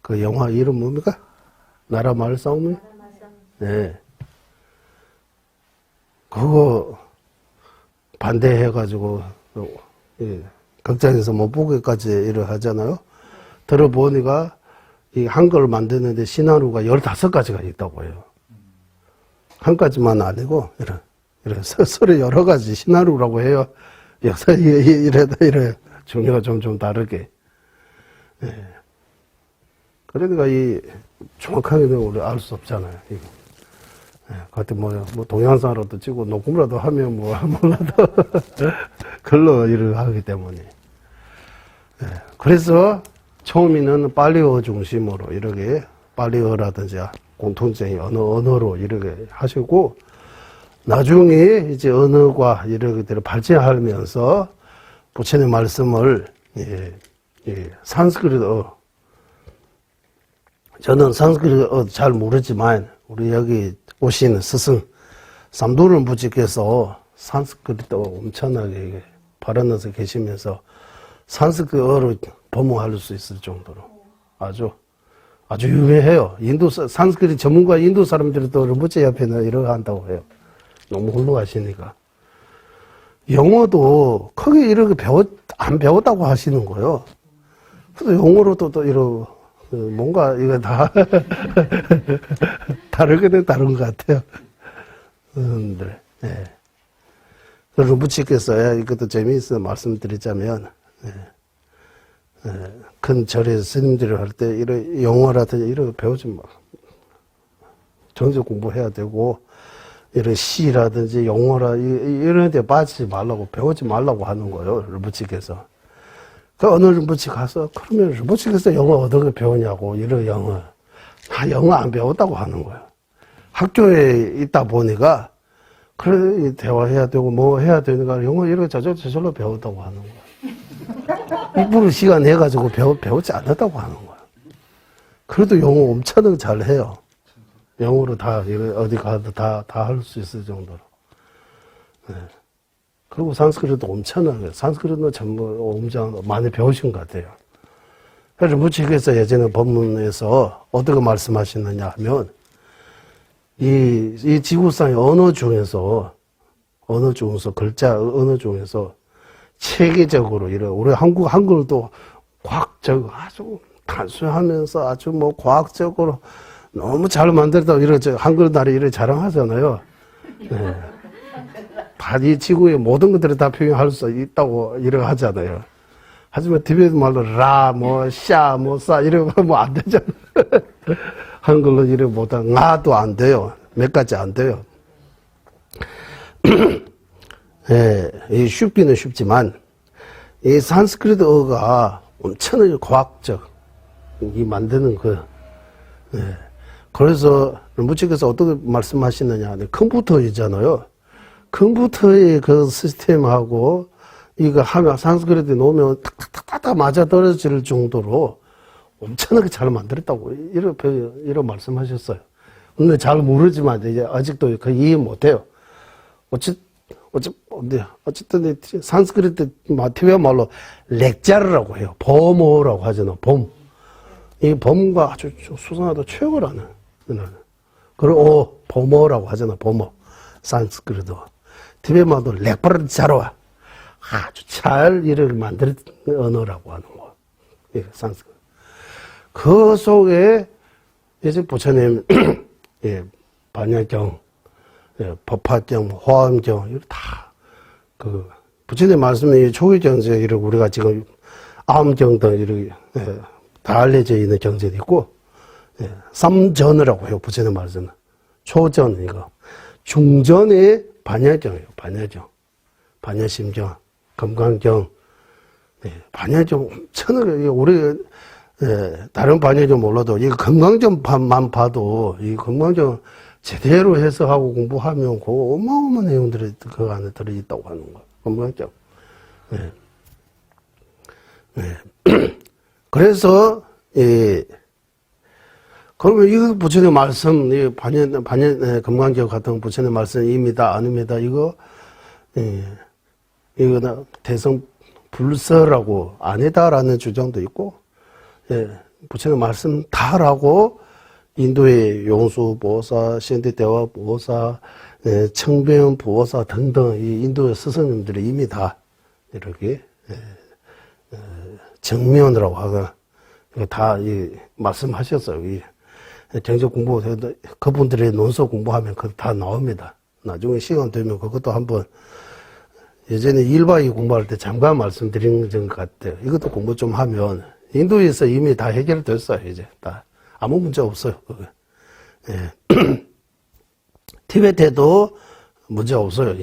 그 영화 이름 뭡니까? 나라 마을 싸움이? 네. 그거 반대해가지고 극장에서 못 보기까지 일을 하잖아요. 들어보니까 이 한글을 만드는데 시나리오가 15가지가 있다고 해요. 한 가지만 아니고 이런 서로 여러 가지 시나리오라고 해요. 역사 이래 종류가 좀 다르게. 예. 그러니까 정확하게는 우리 알 수 없잖아요. 이거. 예. 같은 뭐 동영상으로도 찍고 녹음이라도 하면 몰라도 글로 일을 하기 때문에. 예. 그래서 처음에는 빨리어 중심으로 이렇게 빨리어라든지 공통적인 언어로 이렇게 하시고 나중에 이제 언어가 이렇게 발전하면서 부처님 말씀을 산스크리트어 저는 산스크리트어 잘 모르지만 우리 여기 오신 스승 삼도른 부지께서 산스크리트어 엄청나게 발언해서 계시면서 산스크리트어를 범용할 수 있을 정도로 아주 유명해요. 산스크리트 전문가 인도 사람들이 또 르부체 옆에는 이러고 한다고 해요. 너무 훌륭하시니까. 영어도 크게 이렇게 안 배웠다고 하시는 거예요. 그래서 영어로도 또 뭔가 이거 다 다르게는 다른 것 같아요. 예. 르부치께서 이것도 재미있어 말씀드리자면, 큰 절에서 스님들이 할 때 영어라든지 이런 거 배우지 마. 정식 공부해야 되고, 이런 시라든지 영어라 이런 데 빠지지 말라고 배우지 말라고 하는 거예요. 르부치께서. 그 어느 르부치 가서 그러면 르부치께서 영어 어떻게 배우냐고 이런 영어. 다 영어 안 배웠다고 하는 거예요. 학교에 있다 보니까 그래 대화해야 되고 뭐 해야 되니까 영어 이렇게 저절로 배웠다고 하는 거예요. 일부러 시간 내가지고 배우지 않았다고 하는 거예요. 그래도 영어 엄청나게 잘해요. 영어로 다, 어디 가도 다 할 수 있을 정도로. 네. 그리고 산스크리트도 엄청나게, 산스크리트는 전부 엄청 많이 배우신 것 같아요. 그래서 무치께서 예전에 법문에서 어떻게 말씀하시느냐 하면, 이 지구상의 언어 중에서 체계적으로 우리 한글도 과학적 아주 단순하면서 아주 과학적으로 너무 잘 만들다고 한글 나라 이렇게 자랑하잖아요. 네. 다 이 지구의 모든 것들을 다 표현할 수 있다고 이렇게 하잖아요. 하지만 티베트 말로 샤, 이런 거 안 되잖아요. 한글로 이렇게 못한, 나도 안 돼요. 몇 가지 안 돼요. 예, 쉽기는 쉽지만, 이 산스크리트어가 엄청나게 과학적, 만드는 예. 그래서 무치께서 어떻게 말씀하시느냐. 컴퓨터이잖아요. 컴퓨터의 그 시스템하고 이거 하면 산스크리트에 놓으면 탁탁탁탁 맞아 떨어질 정도로 엄청나게 잘 만들었다고 이런 말씀하셨어요. 근데 잘 모르지만 이제 아직도 그 이해 못해요. 어쨌든 산스크리트 티베트 말로 렉자르라고 해요. 범어라고 하잖아. 범. 이 범과 아주 수상하다 최고라는. 그리고 범어라고 하잖아. 범어. 산스크리트. 티베트말도 렉바르자로와. 아주 잘 이를 만든 언어라고 하는 거. 예, 산스크리트. 그 속에 이제 부처님 예, 반야경, 예, 법화경, 화엄경 이거 다 그 부처님 말씀이 초기 경제 이렇게 우리가 지금 암경 등 이렇게 예, 다 알려져 있는 경제도 있고 예, 삼전이라고 해요. 부처님 말씀은 초전 이거 중전의 반야경이에요. 반야경, 반야심경, 금강경, 예, 반야경 천을 우리 예, 다른 반야경 몰라도 이 금강경만 봐도 이 금강경 제대로 해석하고 공부하면 그 어마어마한 내용들이 그 안에 들어있다고 하는 거예요. 금강경. 예. 예. 그래서 그러면 이거 부처님 말씀, 이 반연 금강경 같은 부처님 말씀입니다, 아닙니다. 이거 이거 대성 불서라고 아니다라는 주장도 있고. 예, 부처님 말씀 다라고 인도의 용수 보호사, 신대대화 보호사, 예, 청배연 보호사 등등 이 인도의 스승님들이 이미 다 이렇게 정면이라고 하거나 다 말씀하셨어요. 이 정적 공부 그분들의 논서 공부하면 그거 다 나옵니다. 나중에 시간 되면 그것도 한번 예전에 1박 2일 공부할 때 잠깐 말씀드린 것 같아요. 이것도 공부 좀 하면 인도에서 이미 다 해결됐어요. 이제 다 아무 문제 없어요. 예. 티베트에도 문제 없어요.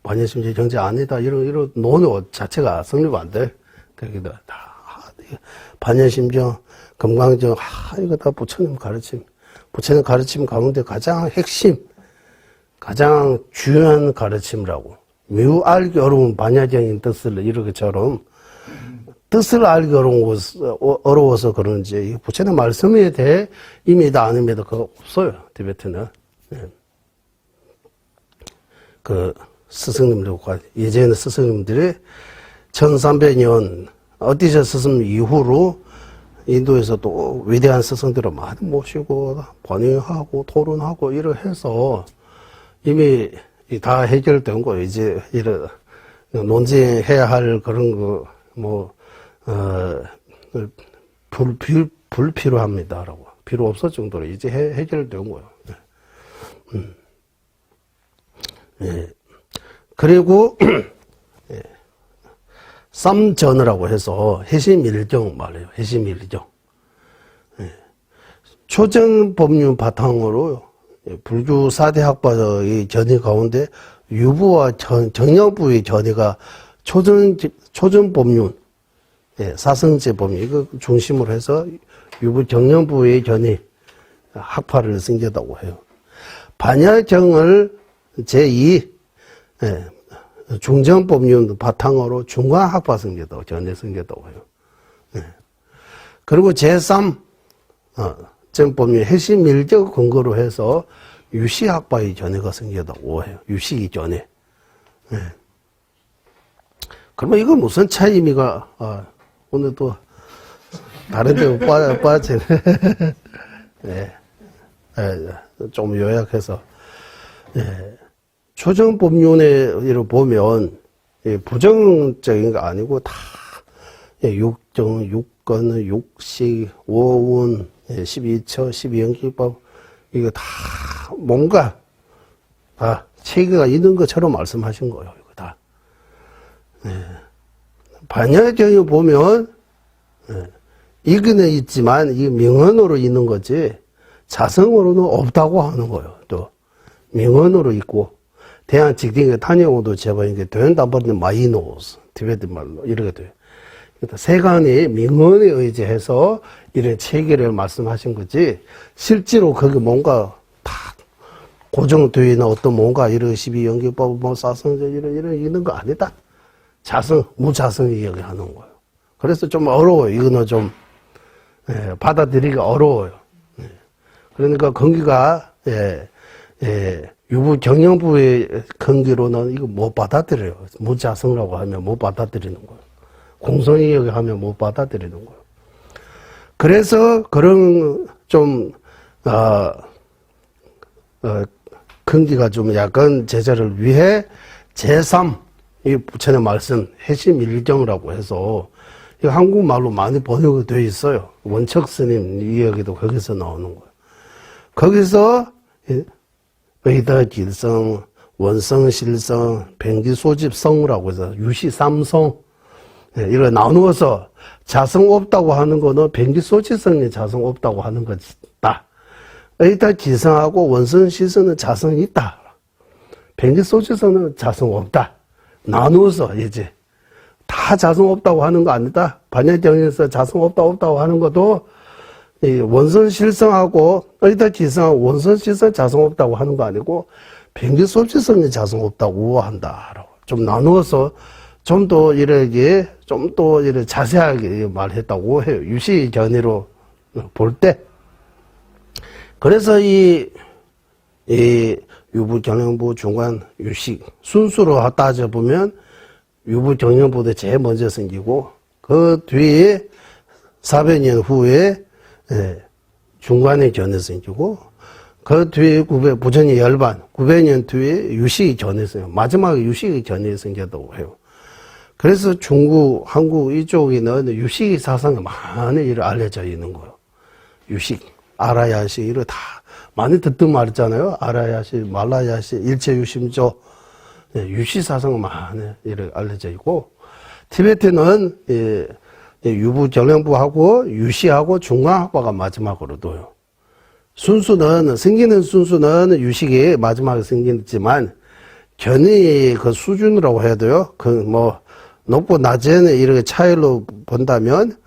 반야심지 정제 아니다 이런 논어 자체가 성립 안 돼. 거기다 다 반야심정, 금강정, 이거 다 부처님 가르침. 부처님 가르침 가운데 가장 핵심, 가장 중요한 가르침이라고. 매우 알기 어려운 반야경인 뜻을 이렇게처럼 뜻을 알기 어려워서 그런지 부처님 말씀에 대해 임이다 아닙니다. 그거 없어요. 티베트는. 네. 그 스승님들과 예전에 스승님들이 1300년 어디서 스승 이후로 인도에서 또 위대한 스승들을 많이 모시고 번역하고 토론하고 이러 해서 이미 다 해결된 거예요. 이제 이런 논쟁해야 할 그런 거 불필요합니다라고 필요 없을 정도로 이제 해결된 거예요. 예. 그리고 예. 쌈전이라고 해서 해심일경 말해요. 해심일경. 예. 초정법륜 바탕으로 불교 4대 학파의 전의 가운데 유부와 정량부의 전의가 초전법륜, 예, 사성제 법륜 이거 중심으로 해서 유부 정량부의 전의 학파를 생겼다고 해요. 반야경을 제2 예, 중정법륜 바탕으로 중간학파 생겼다고 전에 생겼다고 해요. 예. 그리고 제3 정법륜 해심일적 근거로 해서 유시학파의 전해가 생겼다고 해요. 유시기 전에. 예. 그러면 이거 무슨 차이미가 오늘 또 다른 데 빠지네. 예. 예. 좀 요약해서 예. 초정법륜에 보면 부정적인 거 아니고 다 육정, 육건, 육식, 오운, 12처, 12연기법 이거 다 뭔가 다 체계가 있는 것처럼 말씀하신 거예요. 이거 다. 반야경에 보면 이거는 있지만 이 명언으로 있는 거지 자성으로는 없다고 하는 거예요. 또 명언으로 있고 대한 직딩의 탄영어도 제발 이게 된다버리는 마이노스 티베트 말로 이렇게 돼요. 세간이 명언에 의지해서 이런 체계를 말씀하신 거지 실제로 거기 뭔가 다 고정되어 있는 어떤 뭔가 이런 12연기법 뭐 사성제 이런 있는 거 아니다. 자성 무자성 이야기하는 거예요. 그래서 좀 어려워요. 이거는 좀 받아들이기가 어려워요. 그러니까 거기가 유부 경영부의 근기로는 이거 못 받아들여요. 무자성이라고 하면 못 받아들이는 거예요. 공성이라고 하면 못 받아들이는 거예요. 그래서 그런 좀 근기가 좀 약간 제자를 위해 제3 이 부처님 말씀 해심 일경이라고 해서 이 한국말로 많이 번역이 되어 있어요. 원척 스님 이야기도 거기서 나오는 거예요. 거기서 의다 길성, 원성, 실성, 변기 소집성이라고 해서 유시 삼성 이걸 나누어서 자성 없다고 하는 거는 변기 소집성이 자성 없다고 하는 것이다. 의다 기성하고 원성, 실성은 자성이 있다. 변기 소집성은 자성 없다. 나누어서 이제 다 자성 없다고 하는 거 아니다. 반야경에서 자성 없다고 하는 것도 이 원선 실성하고 의다 기성하고 원선 실성 자성 없다고 하는 거 아니고 변기 소지성이 자성 없다고 한다라고 좀 나누어서 좀 더 이렇게 좀 더 이렇게 자세하게 말했다고 해요. 유시 견해로 볼 때. 그래서 이 유부 경영부 중간 유식 순수로 따져보면 유부 경영부도 제일 먼저 생기고 그 뒤에 400년 후에 중간에 견해 생기고 그 뒤에 부전이 열반 900년 뒤에 유식이 견해 생겨 마지막에 유식이 견해 생겼다고 해요. 그래서 중국, 한국 이쪽에는 유식이 사상이 많이 알려져 있는 거예요. 유식, 아라야시 이런 다 많이 듣던 말이잖아요. 아라야시, 말라야시, 일체유심조 유시 사상은 많이 이렇게 알려져 있고 티베트는 유부 경영부하고 유시하고 중간학과가 마지막으로 둬요. 순수는 생기는 순수는 유식이 마지막에 생기지만 견의 그 수준이라고 해야 돼요. 그 뭐 높고 낮은 이렇게 차이로 본다면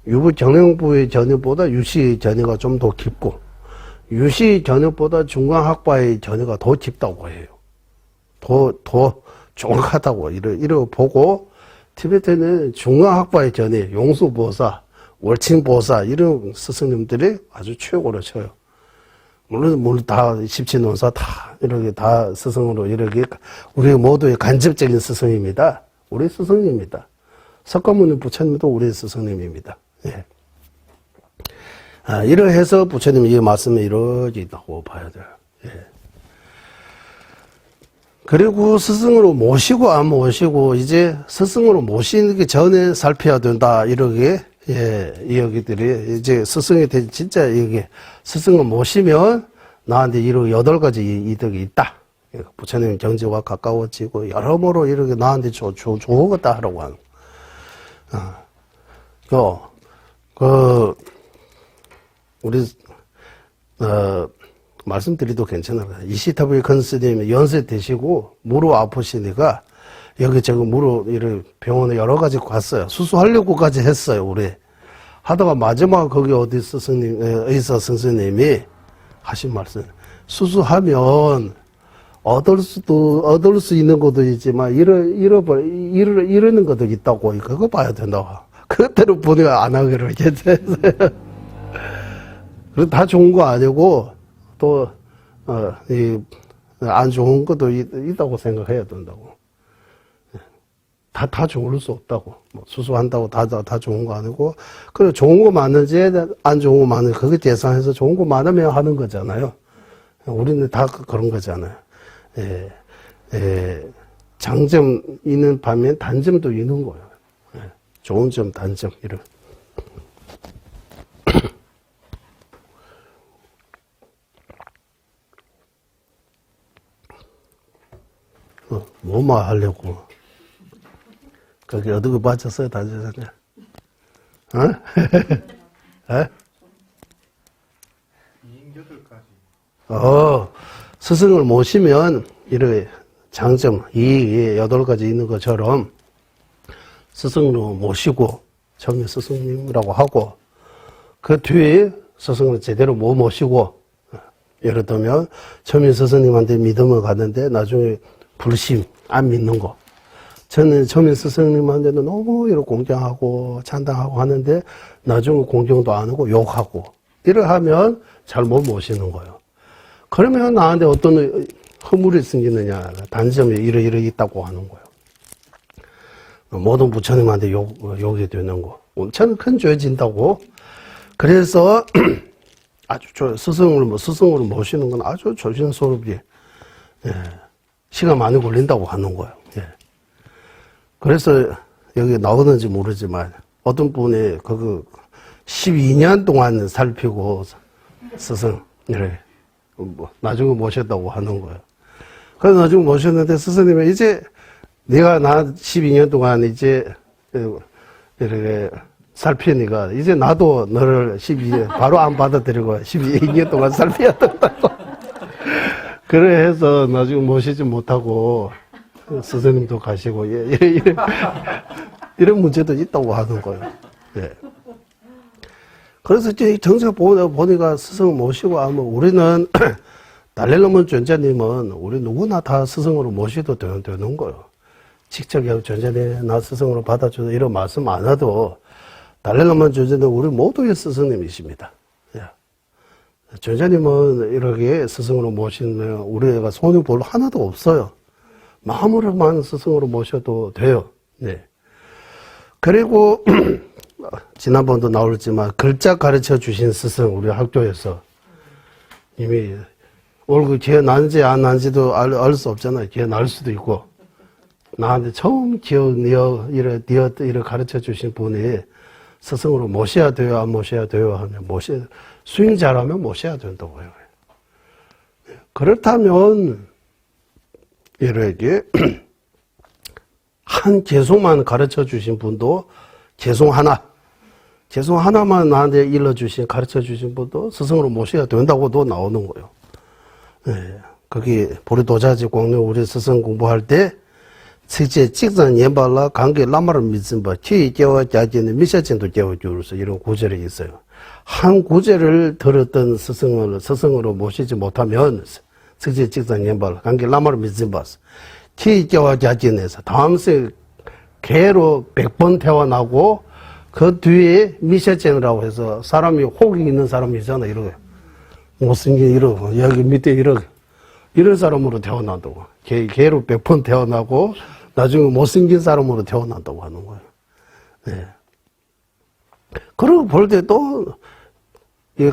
유부 경영부의 견해보다 유시 견해가 좀 더 깊고 유시 견해보다 중간학과의 견해가 더 깊다고 해요. 더 정확하다고 이러 보고 티베트는 중간학과의 견해, 용수보사, 월칭보사 이런 스승님들이 아주 최고로 쳐요. 물론 다 십치논사 다 이렇게 다 스승으로 이렇게 우리 모두의 간접적인 스승입니다. 우리 스승입니다. 석가모니 부처님도 우리 스승님입니다. 예. 이러해서 부처님이 이 말씀을 이루어진다고 봐야 돼요. 예. 그리고 스승으로 모시고 안 모시고 이제 스승으로 모시기 전에 살펴야 된다 이렇게 여기들이 이제 스승이 진짜 이게 스승을 모시면 나한테 이렇게 8가지 이득이 있다. 부처님 경지와 가까워지고 여러모로 이렇게 나한테 좋겠다 하라고 하는. 우리 말씀드리도 괜찮아요. 이시타부의 컨스님이 연세 되시고 무릎 아프시니까 여기저기 무릎 이렇게 병원에 여러 가지 갔어요. 수술하려고까지 했어요. 우리 하다가 마지막 거기 어디 스승님 의사 선생님이 하신 말씀 수술하면 얻을 수 있는 것도 있지만 잃는 것도 있다고 그거 봐야 된다고. 그때로 보내가 안 하기로 했어요. 그래서 다 좋은 거 아니고 또 안 좋은 것도 있다고 생각해야 된다고. 다 좋을 수 없다고. 뭐 수술한다고 다 좋은 거 아니고 그래 좋은 거 많은지 안 좋은 거 많은지 그게 계산해서 좋은 거 많으면 하는 거잖아요. 우리는 다 그런 거잖아요. 장점 있는 반면 단점도 있는 거예요. 좋은 점, 단점 이런. 뭐만 하려고. 거기 어디고 빠졌어요, 다저저저. 스승을 모시면 이렇게 장점, 이익이 8가지 있는 것처럼 스승으로 모시고 처음에 스승님이라고 하고 그 뒤에 스승을 제대로 못 모시고 예를 들면 처음에 스승님한테 믿음을 갖는데 나중에 불심, 안 믿는 거. 저는 처음에 스승님한테는 너무 이렇게 공경하고 찬당하고 하는데 나중에 공경도 안 하고 욕하고 이를 하면 잘 못 모시는 거예요. 그러면 나한테 어떤 허물이 생기느냐, 단점이 이러 있다고 하는 거예요. 모든 부처님한테 욕이 되는 거. 엄청 큰 죄 진다고. 그래서 아주 스승으로 모시는 건 아주 조심스럽게, 예, 시간 많이 걸린다고 하는 거예요. 예. 그래서 여기 나오는지 모르지만 어떤 분이 12년 동안 살피고 스승, 이래, 나중에 모셨다고 하는 거예요. 그래서 나중에 모셨는데 스승님이 이제 내가 나 12년 동안 이제 이렇게 살피니까 이제 나도 너를 12년 바로 안 받아들이고 12년 동안 살피야 된다고. 그래 해서 나중에 모시지 못하고 스승님도 가시고 이런 문제도 있다고 하는 거예요. 예. 그래서 이제 정책 보니까 스승을 모시고 하면 우리는 달렐로몬 존자님은 우리 누구나 다 스승으로 모시도 되는 거예요. 직접 존자님 나 스승으로 받아줘서 이런 말씀 안 해도 달렐로몬 존자는 우리 모두의 스승님이십니다. 예. 존자님은 이렇게 스승으로 모시면 우리가 손해 볼 하나도 없어요. 마음으로만 스승으로 모셔도 돼요. 네. 그리고 지난번도 나올지만 글자 가르쳐 주신 스승 우리 학교에서 이미 얼굴 기억 난지 안 난지도 알 수 없잖아요. 기억 날 수도 있고 나한테 처음 이렇게 가르쳐 주신 분이 스승으로 모셔야 돼요, 안 모셔야 돼요 하면 수행 잘하면 모셔야 된다고 해요. 그렇다면 이렇게 한 개송만 가르쳐 주신 분도 개송 하나만 나한테 가르쳐 주신 분도 스승으로 모셔야 된다고도 나오는 거예요. 네. 거기 보리도자지 공룡 우리 스승 공부할 때 실제 직선 예발라 관계 라마를 믿은 바 기회 깨워 자기는 미셔진도 깨워 주로서 이런 구절이 있어요. 한 구절을 들었던 스승으로 모시지 못하면 실제 직선 예발 관계 라마를 믿은 바 기회 깨워 자기는에서 다음세 개로 100번 태어나고 그 뒤에 미셔진이라고 해서 사람이 혹이 있는 사람이 있잖아 이러고 못생긴 이러고 여기 밑에 이런 사람으로 태어난다고 개로 100번 태어나고 나중에 못생긴 사람으로 태어난다고 하는 거예요. 네. 그러고 볼 때 또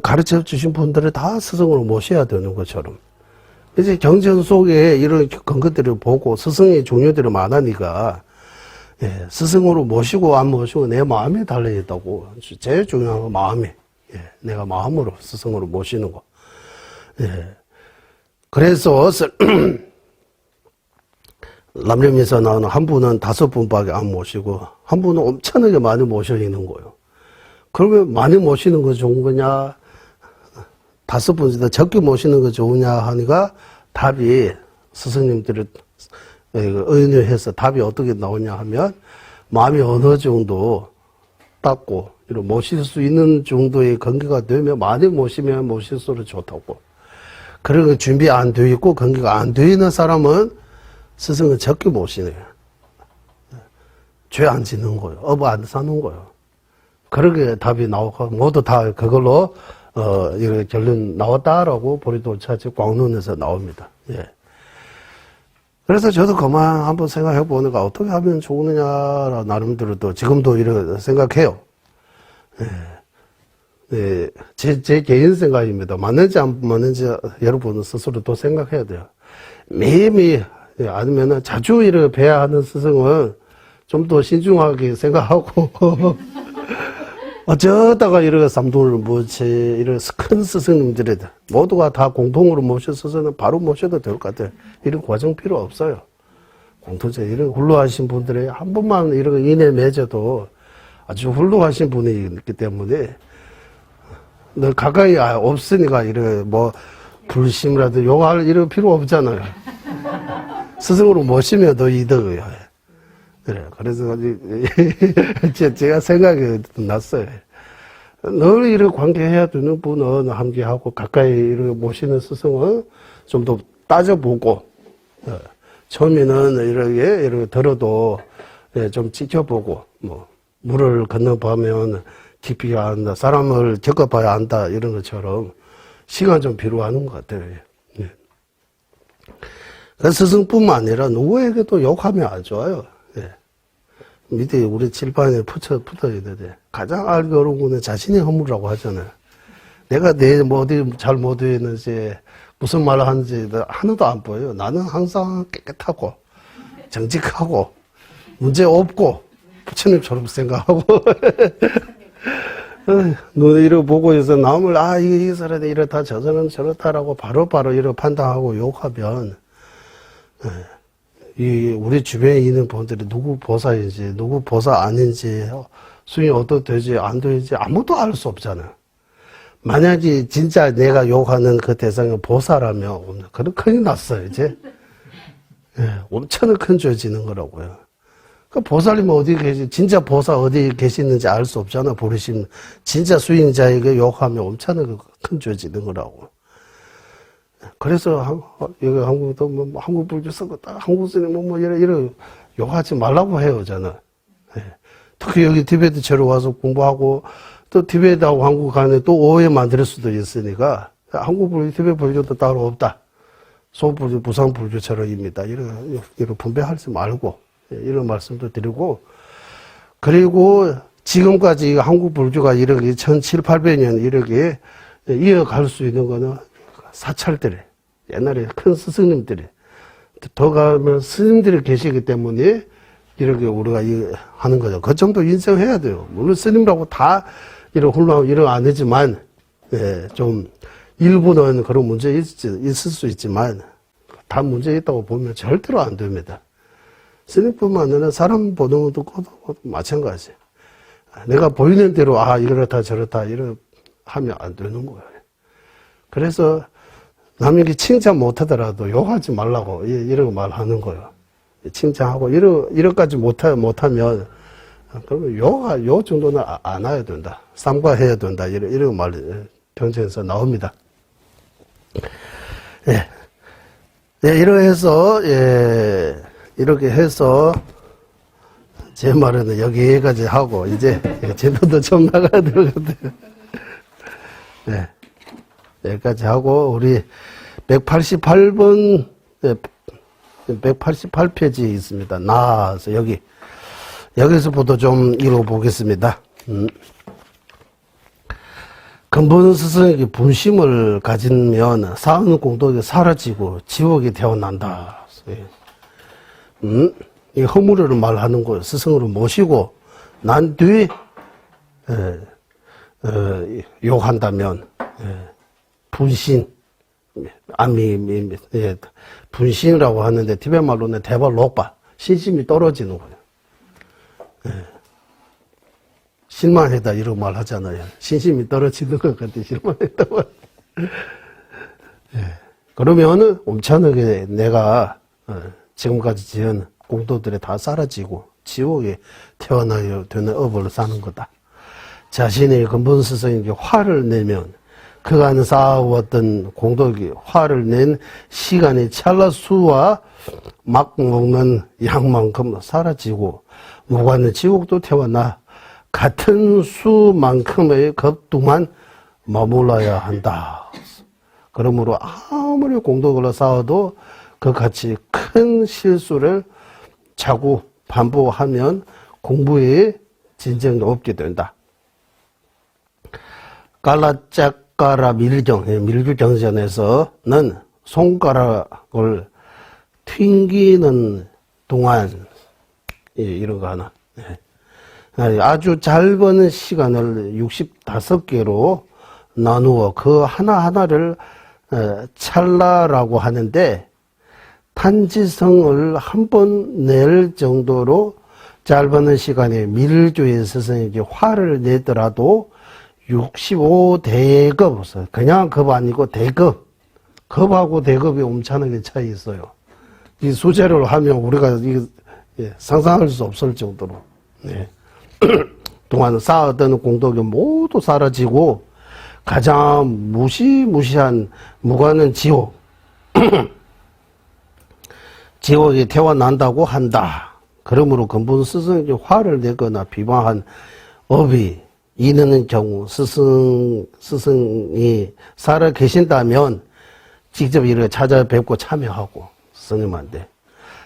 가르쳐 주신 분들을 다 스승으로 모셔야 되는 것처럼 이제 경전 속에 이런 것들을 보고 스승의 종류들이 많으니까 예, 스승으로 모시고 안 모시고 내 마음에 달려있다고. 제일 중요한 건 마음이. 예, 내가 마음으로 스승으로 모시는 거. 예. 그래서 람림에서 나오는 한 분은 5분밖에 안 모시고 한 분은 엄청나게 많이 모셔 있는 거예요. 그러면 많이 모시는 거 좋은 거냐 5분보다 적게 모시는 거 좋으냐 하니까 답이 스승님들을 의논해서 답이 어떻게 나오냐 하면 마음이 어느 정도 닦고 이런 모실 수 있는 정도의 관계가 되면 많이 모시면 모실수록 좋다고. 그런 거 준비 안 돼 있고 관계가 안 돼 있는 사람은 스승은 적게 모시네요. 죄 안 짓는 거예요. 업 안 사는 거예요. 그렇게 답이 나오고 모두 다 그걸로 이렇게 결론 나왔다라고 보리도차지 광론에서 나옵니다. 예. 그래서 저도 그만 한번 생각해 보니까 어떻게 하면 좋으느냐 나름대로 또 지금도 이렇게 생각해요. 예. 네, 제 개인 생각입니다. 맞는지 안 맞는지 여러분은 스스로 또 생각해야 돼요. 매일매일 아니면은 자주 이렇게 뵈야 하는 스승은 좀 더 신중하게 생각하고 어쩌다가 이렇게 삼도를 모치 이런 큰 스승님들이 모두가 다 공통으로 모셔서는 바로 모셔도 될 것 같아요. 이런 과정 필요 없어요. 공통적으로 이런 훌륭하신 분들이 한 번만 이렇게 인해 맺어도 아주 훌륭하신 분이 있기 때문에 너 가까이 없으니까 이렇게 뭐 불심이라도 욕할 이런 필요 없잖아요. 스승으로 모시면 더 이득이에요. 그래. 그래서 제가 생각이 났어요. 늘 이렇게 관계해야 되는 분은 함께하고 가까이 이렇게 모시는 스승은 좀 더 따져보고 처음에는 이렇게 들어도 좀 지켜보고 뭐 물을 건너보면 깊이가 안다. 사람을 겪어봐야 안다. 이런 것처럼 시간 좀 필요한 것 같아요. 네. 그 스승뿐만 아니라 누구에게도 욕하면 안 좋아요. 예. 밑에 우리 칠판에 붙어야 돼. 가장 알기 어려운 거는 자신의 허물이라고 하잖아요. 내가 뭐 어디 잘 못했는지, 무슨 말을 하는지 하나도 안 보여요. 나는 항상 깨끗하고, 정직하고, 문제 없고, 부처님처럼 생각하고, 눈에 이러 보고 해서 남을, 이 사람이 이렇다, 저 사람은 저렇다라고 바로바로 이렇게 판단하고 욕하면, 우리 주변에 있는 분들이 누구 보살인지, 누구 보살 아닌지, 수행이 어떻게 되지, 안 되지, 아무도 알 수 없잖아요. 만약에 진짜 내가 욕하는 그 대상이 보살하면, 그럼 큰일 났어요, 이제. 엄청나게 큰 죄 지는 거라고요. 그 보살님 어디 계시, 진짜 보살 어디 계시는지 알 수 없잖아, 부르시면. 진짜 수행자에게 욕하면 엄청나게 큰 죄 지는 거라고. 그래서, 여기 한국도 한국 불교 쓰겠다, 한국 스님 이래 욕하지 말라고 해요, 저는. 특히 여기 티베트처럼 와서 공부하고, 또 티베트하고 한국 간에 또 오해 만들 수도 있으니까, 한국 불교, 티베트 불교도 따로 없다. 소불교, 부산 불교처럼입니다. 이런 분배하지 말고, 이런 말씀도 드리고, 그리고 지금까지 한국 불교가 이렇게 1700~1800년 이렇게 이어갈 수 있는 거는 사찰들이, 옛날에 큰 스승님들이, 더 가면 스님들이 계시기 때문에 이렇게 우리가 하는 거죠. 그 정도 인정해야 돼요. 물론 스님이라고 다 이런 훌륭하고 이런 안 되지만, 좀 일부는 그런 문제 있을 수 있지만, 다 문제 있다고 보면 절대로 안 됩니다. 스님뿐만 아니라 사람 보는 것도 마찬가지. 내가 보이는 대로, 이렇다 저렇다, 이런 하면 안 되는 거예요. 그래서 남에게 칭찬 못하더라도 욕하지 말라고, 이런 말하는 거예요. 칭찬하고, 이런까지 못하면, 그러면 욕 정도는 안 해야 된다. 삼가해야 된다. 이런 말이 경전에서 나옵니다. 이렇게 해서, 제 말은 여기까지 하고, 이제, 제도도 좀 나가야 될 것 같아요. 여기까지 하고, 우리 188번, 188페이지에 있습니다. 나와서 여기서부터 좀 읽어보겠습니다. 근본 스승에게 분심을 가지면 사은 공덕이 사라지고 지옥이 되어난다. 이 허물을 말하는 거예요. 스승으로 모시고 난 뒤에 욕한다면 분신, 분신이라고 하는데 티베트 말로는 대발 녹바, 신심이 떨어지는 거예요. 실망했다 이런 말 하잖아요. 신심이 떨어지는 것 같아. 실망했다고. 그러면은 엄청나게 내가 지금까지 지은 공덕들이 다 사라지고 지옥에 태어나야 되는 업을 사는 거다. 자신의 근본 스승에게 화를 내면 그간 쌓아왔던 공덕이 화를 낸 시간이 찰나수와 막 먹는 양만큼 사라지고 무관한 지옥도 태어나 같은 수만큼의 겁두만 머물러야 한다. 그러므로 아무리 공덕을 쌓아도 그같이 큰 실수를 자꾸 반복하면 공부에 진전이 없게 된다. 깔라짜까라 밀규정전에서는 손가락을 튕기는 동안 이런 거 하나. 아주 짧은 시간을 65개로 나누어 그 하나하나를 찰나라고 하는데 탄지성을 한 번 낼 정도로 짧은 시간에 밀주의 스승에게 화를 내더라도 65대급, 그냥 급 아니고 대급, 급하고 대급이 엄청나게 차이 있어요. 이 수제를 하면 우리가 상상할 수 없을 정도로 동안 쌓았던 공덕이 모두 사라지고 가장 무시무시한 무관한 지옥 지옥에 태어난다고 한다. 그러므로 근본 스승에게 화를 내거나 비방한 업이 있는 경우 스승이 살아 계신다면 직접 이렇게 찾아뵙고 참여하고 스승님한테.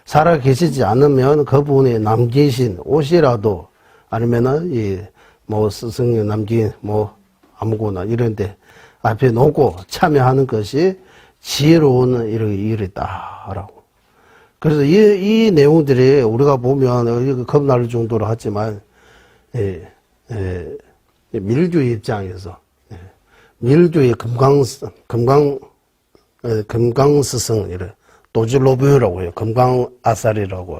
살아 계시지 않으면 그분이 남기신 옷이라도 아니면은 뭐 스승님 남긴 뭐 아무거나 이런데 앞에 놓고 참여하는 것이 지혜로운 이런 일이다라고. 그래서 이 내용들이 우리가 보면 겁날 정도로 하지만 밀주의 입장에서 밀주의 금강스승 이래 도질로브라고 해요. 금강아살이라고.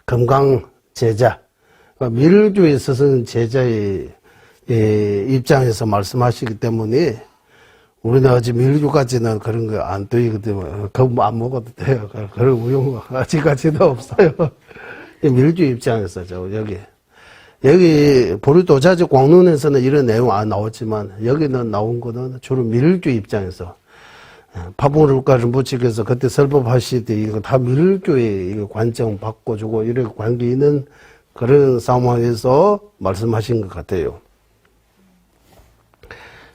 금강제자. 밀주의 스승 제자의 입장에서 말씀하시기 때문에 우리는 아직 밀주까지는 그런 거 안 되거든요. 그거 안 먹어도 돼요. 그런 우용 아직까지도 없어요. 밀주 입장에서 여기 보리도자지 광론에서는 이런 내용 안 나오지만 여기는 나온 거는 주로 밀주 입장에서 파봉을까지 묻히면서 그때 설법하실 때 이거 다 밀주의 관점 바꿔주고 이런 관계 있는 그런 상황에서 말씀하신 것 같아요.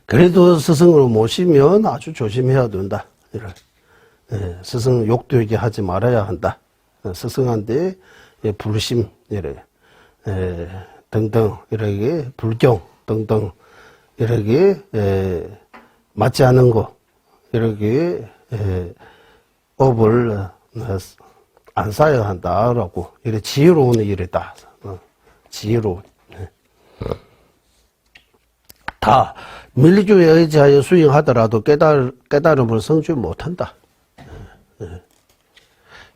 그래도 스승을 모시면 아주 조심해야 된다. 스승 욕되게 하지 말아야 한다. 스승한테 불심 등등 이렇게 불경 등등 이렇게 맞지 않은 거 이렇게 업을 안 쌓아야 한다라고 이래 지혜로운 일이다. 지혜로운. 다 밀주에 의지하여 수행하더라도 깨달음을 성취 못한다.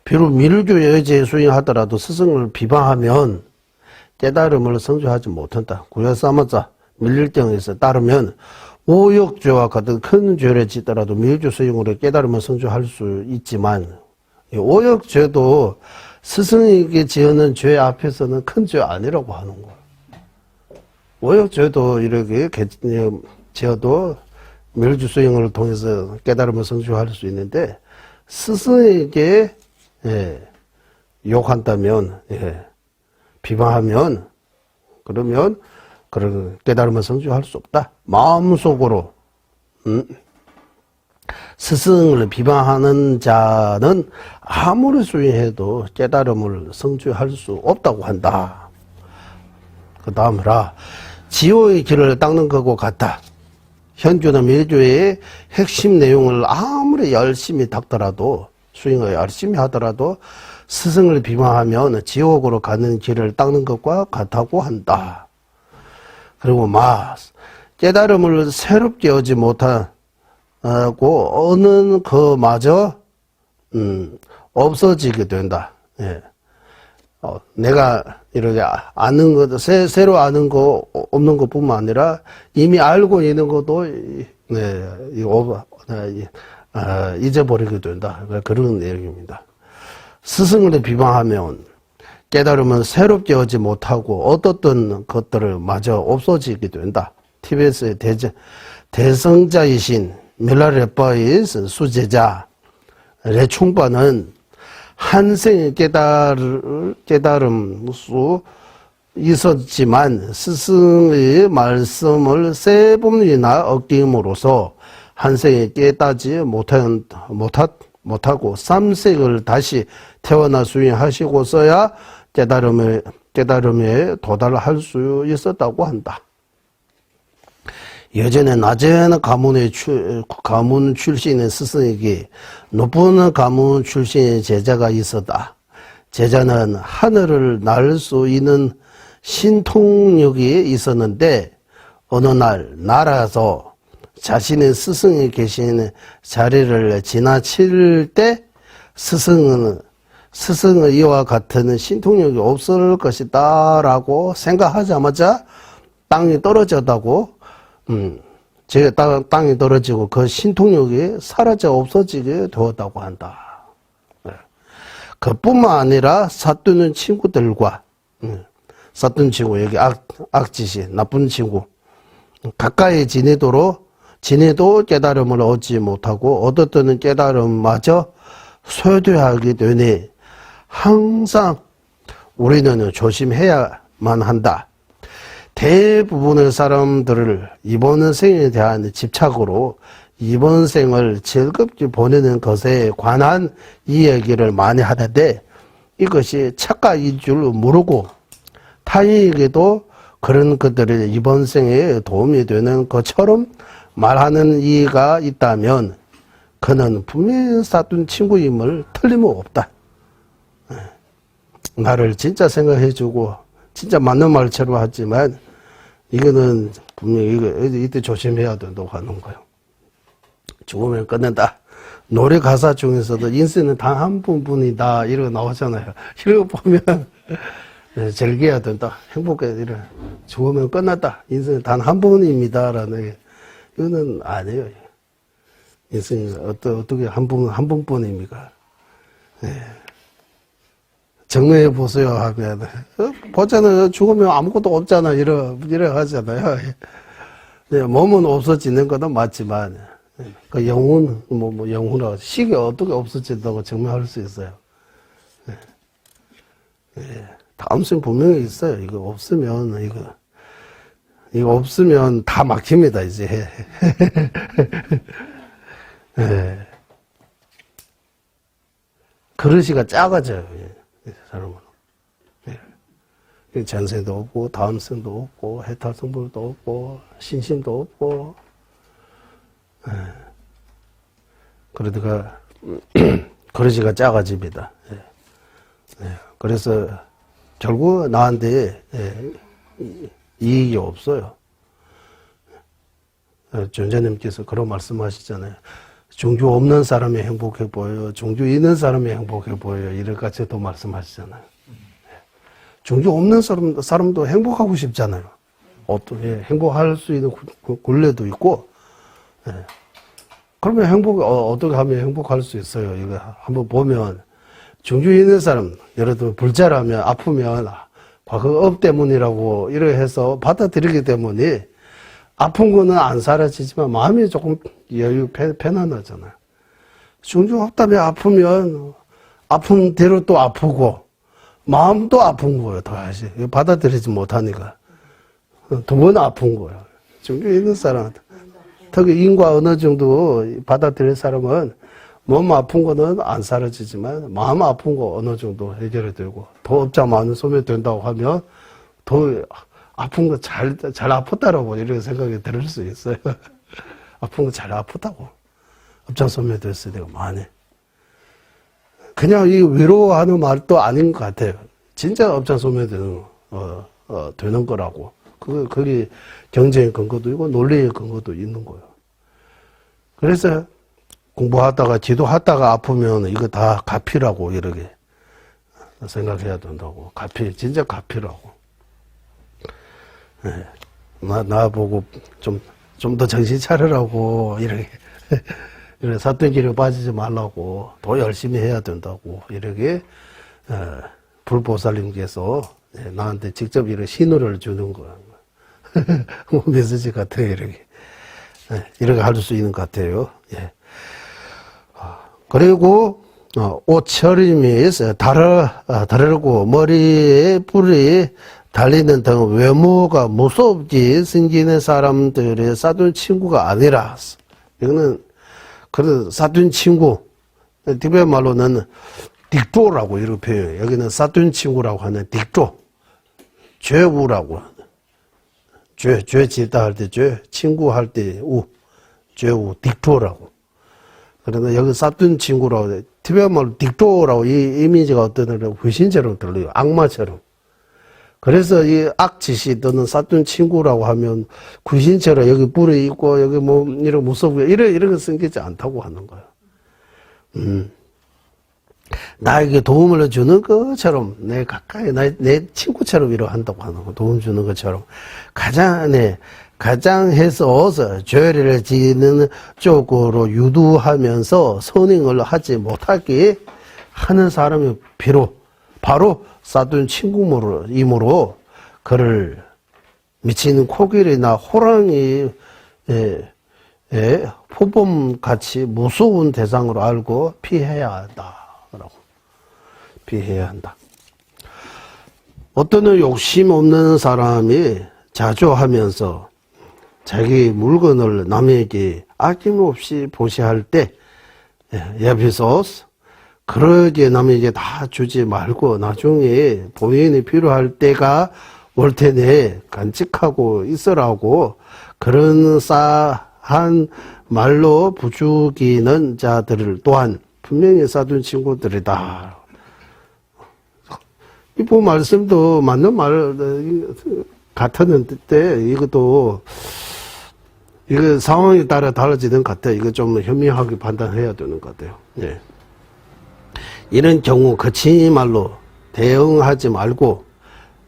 비록 밀주에 의지하여 수행하더라도 스승을 비방하면 깨달음을 성취하지 못한다. 구야사마자 밀릴정에서 따르면 오역죄와 같은 큰 죄를 짓더라도 밀주 수행으로 깨달음을 성취할 수 있지만 오역죄도 스승에게 지었는 죄 앞에서는 큰 죄 아니라고 하는 거예요. 오역죄도 이렇게 지어도 밀주 수행을 통해서 깨달음을 성취할 수 있는데 스승에게 욕한다면 비방하면 그러면 그런 깨달음을 성취할 수 없다. 마음속으로 스승을 비방하는 자는 아무리 수행해도 깨달음을 성취할 수 없다고 한다. 그 다음으로 지호의 길을 닦는 것과 같다. 현주나 밀주의 핵심 내용을 아무리 열심히 닦더라도 수행을 열심히 하더라도 스승을 비방하면 지옥으로 가는 길을 닦는 것과 같다고 한다. 그리고 깨달음을 새롭게 얻지 못하고 얻는 그마저 없어지게 된다. 내가 이렇게 아는 것, 새로 아는 거 없는 것뿐만 아니라 이미 알고 있는 것도 잊어버리게 된다. 그런 내용입니다. 스승을 비방하면 깨달음은 새롭게 얻지 못하고 얻었던 것들을 마저 없어지게 된다. TBS의 대성자이신 밀라레빠의 수제자 레충바는 한생의 깨달음 수 있었지만 스승의 말씀을 세 번이나 어김으로써 한생에 깨닫지 못하고 삼sek을 다시 태어나 수행하시고서야 깨달음에 도달할 수 있었다고 한다. 예전에 낮은 가문 출신의 스승에게 높은 가문 출신의 제자가 있었다. 제자는 하늘을 날 수 있는 신통력이 있었는데 어느 날 날아서 자신의 스승이 계신 자리를 지나칠 때 스승은 이와 같은 신통력이 없을 것이다 라고 생각하자마자 땅이 떨어졌다고 땅이 떨어지고 그 신통력이 사라져 없어지게 되었다고 한다. 그뿐만 아니라 사투는 친구들과 사투는 친구 여기 악짓이 나쁜 친구 가까이 지내도 깨달음을 얻지 못하고 얻었던 깨달음마저 쇠퇴하게 되니 항상 우리는 조심해야만 한다. 대부분의 사람들을 이번 생에 대한 집착으로 이번 생을 즐겁게 보내는 것에 관한 이야기를 많이 하는데 이것이 착각인 줄 모르고 타인에게도 그런 것들이 이번 생에 도움이 되는 것처럼 말하는 이가 있다면 그는 분명히 사돈 친구임을 틀림없다. 나를 진짜 생각해주고 진짜 맞는 말처럼 하지만 이거는 분명히 이때 조심해야 된다고 하는 거예요. 죽으면 끝낸다. 노래 가사 중에서도 인생은 단 한 번뿐이다 이러고 나오잖아요. 이러고 보면 즐겨야 된다. 행복해. 이래. 죽으면 끝났다. 인생은 단 한 번입니다. 라는 이거는 아니에요. 인생이 어떻게 한 번뿐입니까? 정리해 보세요 하면 보잖아요. 죽으면 아무것도 없잖아. 이래 하잖아요. 몸은 없어지는 것은 맞지만 그 영혼 영혼은 시계 어떻게 없어진다고 증명할 수 있어요. 다음 생 분명히 있어요. 이거 없으면 다 막힙니다 이제. 그릇이가 작아져요. 사람은. 전생도 없고 다음 생도 없고 해탈성불도 없고 신심도 없고. 그러다가 그릇이가 작아집니다. 그래서 결국 나한테 이익이 없어요. 존재님께서 그런 말씀하시잖아요. 종교 없는 사람이 행복해 보여요. 종교 있는 사람이 행복해 보여요. 이럴까지도 말씀하시잖아요. 종교 없는 사람도 행복하고 싶잖아요. 행복할 수 있는 굴레도 있고. 그러면 어떻게 하면 행복할 수 있어요? 이거 한번 보면, 종교 있는 사람, 예를 들어 불자라면, 아프면, 과거 업 때문이라고 이래 해서 받아들이기 때문에, 아픈 거는 안 사라지지만 마음이 조금 편안하잖아요. 종교 없다면 아프면 아픈 대로 또 아프고 마음도 아픈 거예요. 다시 받아들이지 못하니까 두 번 아픈 거예요. 종교 있는 사람 특히 인과 어느 정도 받아들일 사람은 몸 아픈 거는 안 사라지지만 마음 아픈 거 어느 정도 해결이 되고 더 업자 많은 소멸 된다고 하면 더 아픈 거 잘 아팠다라고 이렇게 생각이 들 수 있어요. 아픈 거 잘 아프다고. 업장소멸 됐을 때가 많이. 그냥 이 위로하는 말도 아닌 것 같아요. 진짜 업장소멸 되는 거라고. 그게 경제의 근거도 있고 논리의 근거도 있는 거예요. 그래서 공부하다가 기도하다가 아프면 이거 다 가피라고 이렇게 생각해야 된다고. 가피, 진짜 가피라고. 나보고 좀 더 정신 차리라고, 이렇게. 사돈길에 빠지지 말라고, 더 열심히 해야 된다고, 이렇게, 불보살님께서 나한테 직접 이렇게 신호를 주는 거야. 메시지 같아요, 이렇게. 이렇게 할 수 있는 것 같아요. 예. 그리고, 옷차림이 다르고, 머리에 뿔이 달리는 등 외모가 무섭게 생기는 사람들의 사돈 친구가 아니라, 이거는, 그런 사돈 친구, 티베트 말로는 딕조라고 이렇게 표현해요. 여기는 사돈 친구라고 하는 딕조, 죄우라고. 죄 짓다 할 때 죄, 친구 할 때 우, 죄우, 딕조라고. 그러나 여기 사돈 친구라고 해. 티베트 말로 딕조라고 이 이미지가 어떤 귀신처럼 들려요. 악마처럼. 그래서 이 악짓이 또는 사돈 친구라고 하면 귀신처럼 여기 뿔이 있고 여기 뭐 이런 무섭고 이런 거 생기지 않다고 하는 거예요. 나에게 도움을 주는 것처럼 내 가까이 내 친구처럼 이러한다고 하는 거. 도움 주는 것처럼 가장 해서 죄를 지는 쪽으로 유도하면서 선행을 하지 못하게 하는 사람이 바로 사돈 친구이므로 그를 미친 코끼리나 호랑이 포범같이 무서운 대상으로 알고 피해야 한다라고. 피해야 한다. 어떤 욕심 없는 사람이 자주 하면서 자기 물건을 남에게 아낌없이 보시할 때 옆에서 그러게 남에게 다 주지 말고 나중에 본인이 필요할 때가 올 테네 간직하고 있으라고 그런 싸한 말로 부추기는 자들 또한 분명히 사둔 친구들이다. 이 말씀도 맞는 말 같았는데 이것도 이거 상황에 따라 달라지는 것 같아요. 이거 좀 현명하게 판단해야 되는 것 같아요. 예. 이런 경우 거친 말로 대응하지 말고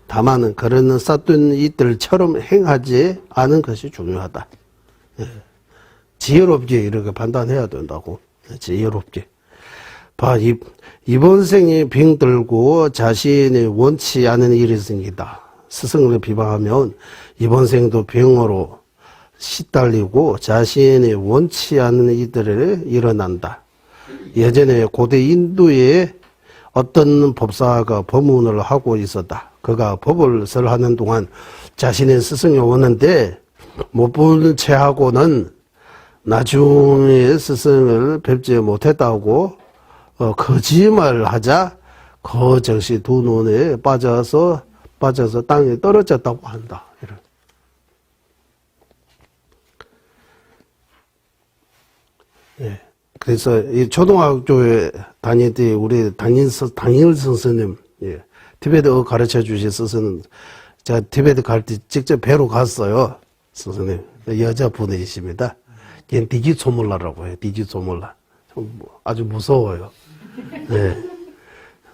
다만 그런 사둔 이들처럼 행하지 않은 것이 중요하다. 예. 지혜롭게 이렇게 판단해야 된다고. 지혜롭게. 봐, 이번 생에 병들고 자신이 원치 않은 일이 생기다. 스승을 비방하면 이번 생도 병으로 시달리고 자신이 원치 않은 일들이 일어난다. 예전에 고대 인도에 어떤 법사가 법문을 하고 있었다. 그가 법을 설하는 동안 자신의 스승이 오는데 못 본 채하고는 나중에 스승을 뵙지 못했다고 거짓말을 하자 그 즉시 두 눈에 빠져서 땅에 떨어졌다고 한다. 이런. 예. 그래서 이 초등학교에 다닐 때 우리 담임 선생님, 예. 티베트어 가르쳐 주신 선생님, 제가 티베트 갈 때 직접 뵈러 갔어요. 선생님. 여자분이십니다. 걔는 디지초몰라라고 해요. 디지초몰라. 아주 무서워요. 예.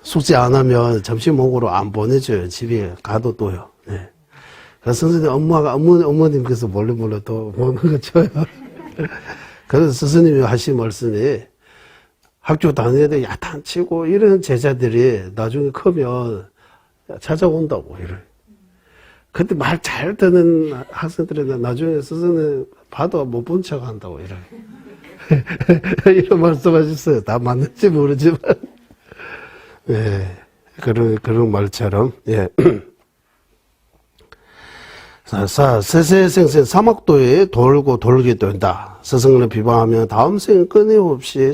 숙제 안 하면 점심 먹으러 안 보내줘요. 집에 가도 또요. 예. 그래서 선생님, 어머님께서 몰래 또 먹는 거 줘요. 그래서 스승님이 하신 말씀이 학교 다닐 때 야단치고 이런 제자들이 나중에 크면 찾아온다고, 이래. 근데 말 잘 듣는 학생들은 나중에 스승님 봐도 못 본 척 한다고, 이래. 이런 말씀하셨어요. 다 맞는지 모르지만. 예. 그런 말처럼, 예. 세세생생 사막도에 돌게 된다. 스승을 비방하면 다음 생 끊임없이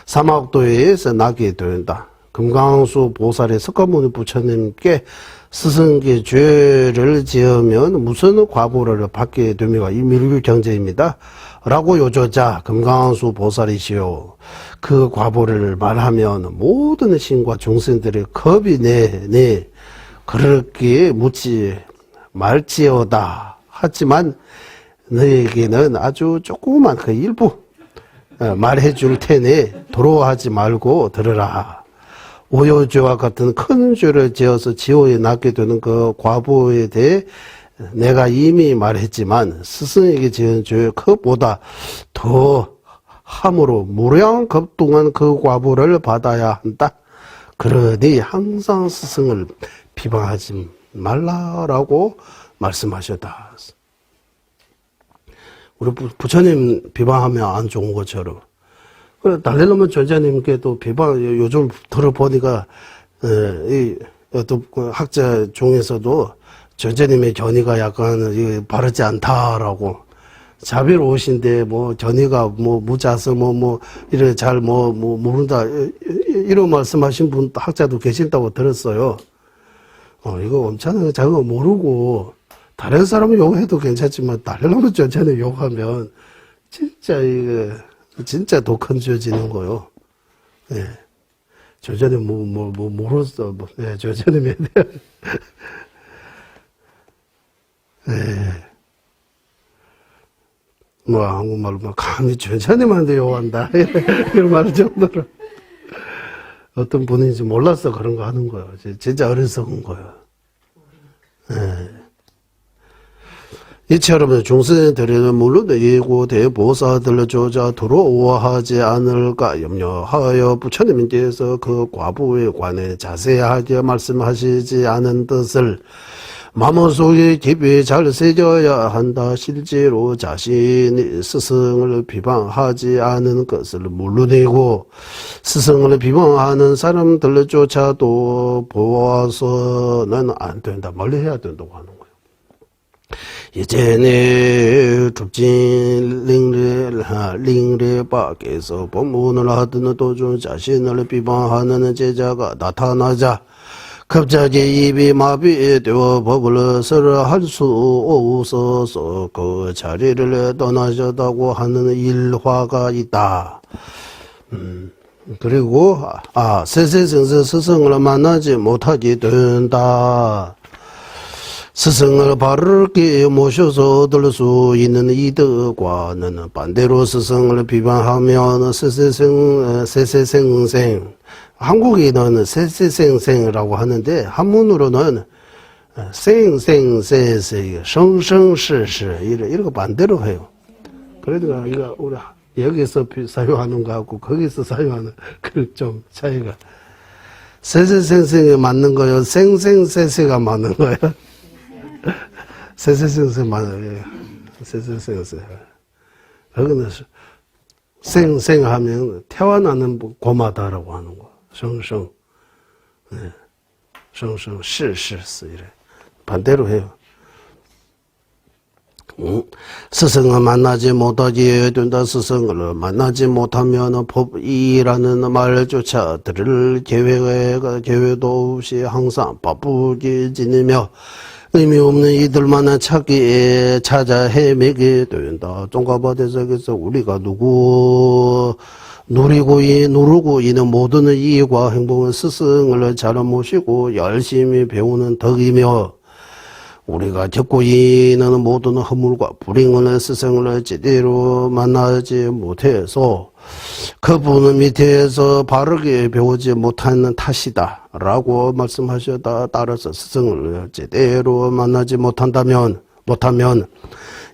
사막도에서 나게 된다. 금강수 보살의 석가모니 부처님께 스승께 죄를 지으면 무슨 과보를 받게 됩니까? 이 밀규경제입니다. 라고 요조자 금강수 보살이시오. 그 과보를 말하면 모든 신과 중생들의 겁이 내 그렇게 묻지 말지어다. 하지만 너에게는 아주 조그만 그 일부 말해 줄 테니 도로하지 말고 들으라. 오요죄와 같은 큰 죄를 지어서 지옥에 낫게 되는 그 과보에 대해 내가 이미 말했지만 스승에게 지은 죄의 그보다 더 함으로 무량겁동한 그 과보를 받아야 한다. 그러니 항상 스승을 비방하지 말라라고 말씀하셨다. 우리 부처님 비방하면 안 좋은 것처럼. 그래, 달래노면 전자님께도 비방, 요즘 들어보니까, 어떤 학자 중에서도 전자님의 견의가 약간 바르지 않다라고. 자비로우신데, 견의가 무자서, 이래 잘 모른다. 이런 말씀하신 분, 학자도 계신다고 들었어요. 이거 엄청나게 자기가 모르고, 다른 사람은 욕해도 괜찮지만, 달래노면 전자님 욕하면, 진짜 독한 죄 지는 거요. 예. 저전에 모르겠어. 예, 저전에 예. 한국말로 감히 저전에만 욕한다. 이런 말을 정도로. 어떤 분인지 몰라서 그런 거 하는 거예요. 진짜 어리석은 거예요. 예. 이처럼 중생들에는 물론 예고 대보사들 조자 들어오하지 않을까 염려하여 부처님께서 그 과부에 관해 자세하게 말씀하시지 않은 뜻을 마음속에 깊이 잘 새겨야 한다. 실제로 자신이 스승을 비방하지 않은 것을 물러내고 스승을 비방하는 사람들조차도 보아서는 안 된다. 멀리 해야 된다고 하는 거예요. 이제는 좁진 링례 밖에서 법문을 하던 도중 자신을 비방하는 제자가 나타나자 갑자기 입이 마비되어 법을 할 수 없어서 그 자리를 떠나셨다고 하는 일화가 있다. 그리고 세세성서 스승을 만나지 못하게 된다. 스승을 바르게 모셔서 얻을 수 있는 이득과는 반대로 스승을 비방하면 세세생생, 한국인은 세세생생이라고 하는데 한문으로는 생생세세,生生世世 이렇게 반대로 해요. 그러니까 이거 우리 여기서 사용하는 거하고 거기서 사용하는 그 좀 차이가, 세세생생이 맞는 거예요? 생생세세가 맞는 거예요? 세세생생 맞아요. 세세생생. 거기는 생생하면 태어나는 고마다라고 하는 거. 생생. 네. 생생, 시시, 이래. 반대로 해요. 스승을 만나지 못하게 된다. 스승을 만나지 못하면 법이라는 말조차 들을 계획도 없이 항상 바쁘게 지내며 의미 없는 이들만을 찾아 헤매게 된다. 종가바대석에서 우리가 누르고 있는 모든 이익과 행복은 스승을 잘 모시고 열심히 배우는 덕이며, 우리가 겪고 있는 모든 허물과 불행은 스승을 제대로 만나지 못해서 그분 밑에서 바르게 배우지 못하는 탓이다 라고 말씀하셨다. 따라서 스승을 제대로 만나지 못하면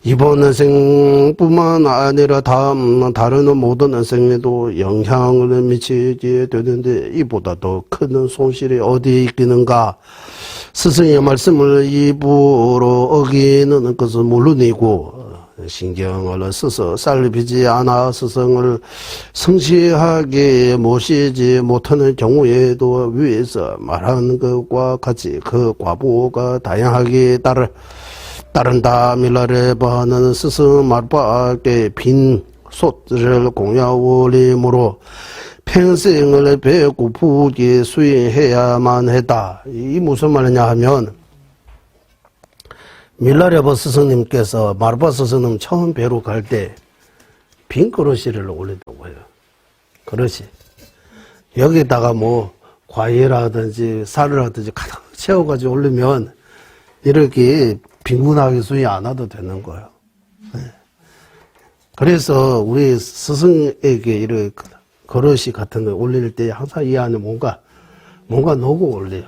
이번 생뿐만 아니라 다른 모든 생에도 영향을 미치게 되는데, 이보다 더 큰 손실이 어디에 있겠는가. 스승의 말씀을 입으로 어기는 것은 물론이고 신경을 써서 살피지 않아 스승을 성실하게 모시지 못하는 경우에도 위에서 말한 것과 같이 그 과보가 다양하게 따른다. 밀라레바는 스승 말밖에 빈 솥을 공야올림으로 평생을 배고프게 수행해야만 했다. 이 무슨 말이냐 하면, 밀라레바 스승님께서 마르바 스승님 처음 뵈러 갈 때 빈 그릇을 올린다고 해요. 그릇이. 여기다가 뭐 과일이라든지 쌀이라든지 가득 채워가지고 올리면 이렇게 빈곤하게 수행 안 해도 되는 거예요. 그래서 우리 스승에게 이렇게 그릇이 같은 거 올릴 때 항상 이 안에 뭔가 넣고 올려요.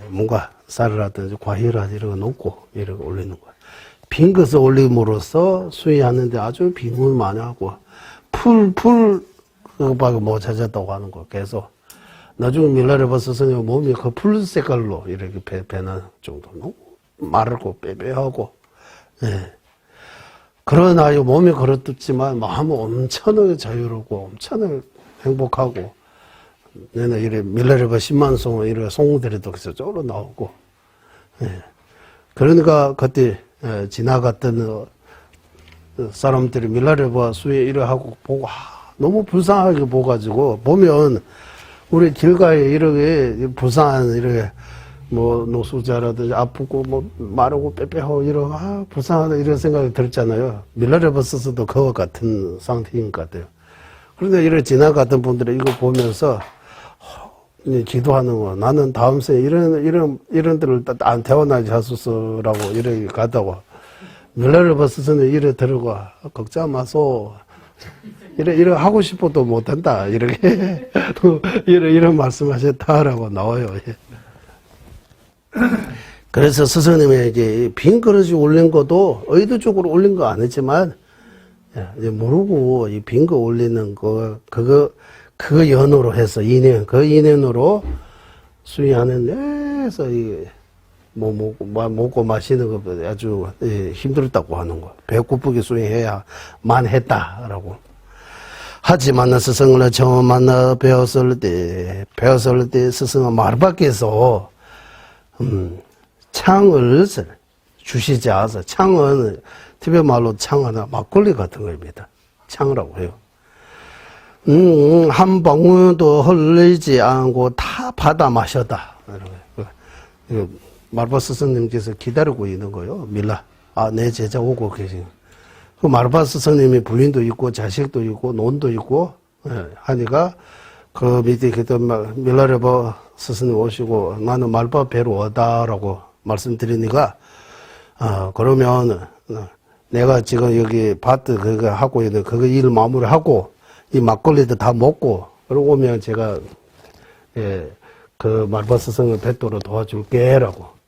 뭔가 쌀이라든지 과일이라든지 이런 거 넣고 이렇게 올리는 거예요. 빈 것을 올림으로써 수행하는데 아주 빈곤 많이 하고 그거밖에 못 찾았다고 하는 거. 계속 나중에 밀라레바 스승의 몸이 그 풀 색깔로 이렇게 배는 정도로 마르고 빼빼하고. 그러나 몸이 그렇지만 마음은 엄청나게 자유롭고 엄청나게 행복하고, 내는 이래 밀라레바 10만송 이래 송들이도 저쪽으로 나오고. 그러니까 그때 지나갔던 사람들이 밀라레바 수에 이래 하고 보고 너무 불쌍하게 보가지고, 보면 우리 길가에 이렇게 불쌍한 이렇게 뭐 노숙자라든지 아프고 뭐 마르고 빼빼하고 이런 불쌍하다 이런 생각이 들었잖아요. 밀라레바스도 그와 같은 상태인 것 같아요. 그런데 이렇게 지나갔던 분들이 이거 보면서 기도하는 거, 나는 다음 생에 이런 데를 안 태어나지 하소서라고 이렇게 가다고, 밀라레바스는 이래 들고 걱정 마소. 이래 하고 싶어도 못한다. 이렇게 이런 말씀하셨다라고 나와요. 그래서 스승님에게 빈 그릇이 올린 것도 의도적으로 올린 거 아니지만, 모르고 이 빈 거 올리는 거, 그거 연으로 해서 그 인연으로 수행하는 데서 먹고 마시는 거 아주 힘들었다고 하는 거. 배고프게 수행해야만 했다라고. 하지만 스승을 처음 만나 배웠을 때 스승은 말 밖에서 창을 주시지 않아서 창은 티베트 말로 창은 막걸리 같은 겁니다. 창이라고 해요. 한 방울도 흘리지 않고 다 받아 마셨다. 마르바스 스님께서 기다리고 있는 거예요. 밀라. 내 제자 오고 계신. 그 마르바스 스님이 부인도 있고 자식도 있고 논도 있고 하니까 그 밑에 밀라레바 스님 오시고 나는 마르바 뵈러 왔다라고 말씀드리니까 그러면 내가 지금 여기 밭 그거 하고 있는 그거 일 마무리하고 이 막걸리도 다 먹고 그러고 오면 제가 그 마르바스 스승을 뵙도록 도와줄게라고.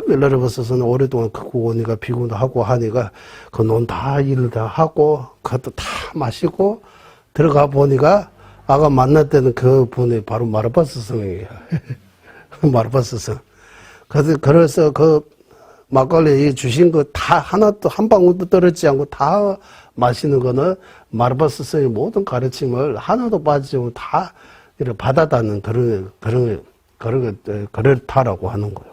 밀라레바 스승은 오랫동안 갖고 오니까 비군도 하고 하니까 그 논 다 일을 다 하고 그것도 다 마시고 들어가 보니까 아까 만났던 그 분이 바로 마르바스 스승이에요. 마르바스 스승. 그래서 그 막걸리 주신 거 다 하나도 한 방울도 떨어지지 않고 다 마시는 거는 마르바스 스승의 모든 가르침을 하나도 빠지지 않고 다 이렇게 받아다는 그렇다라고 하는 거예요.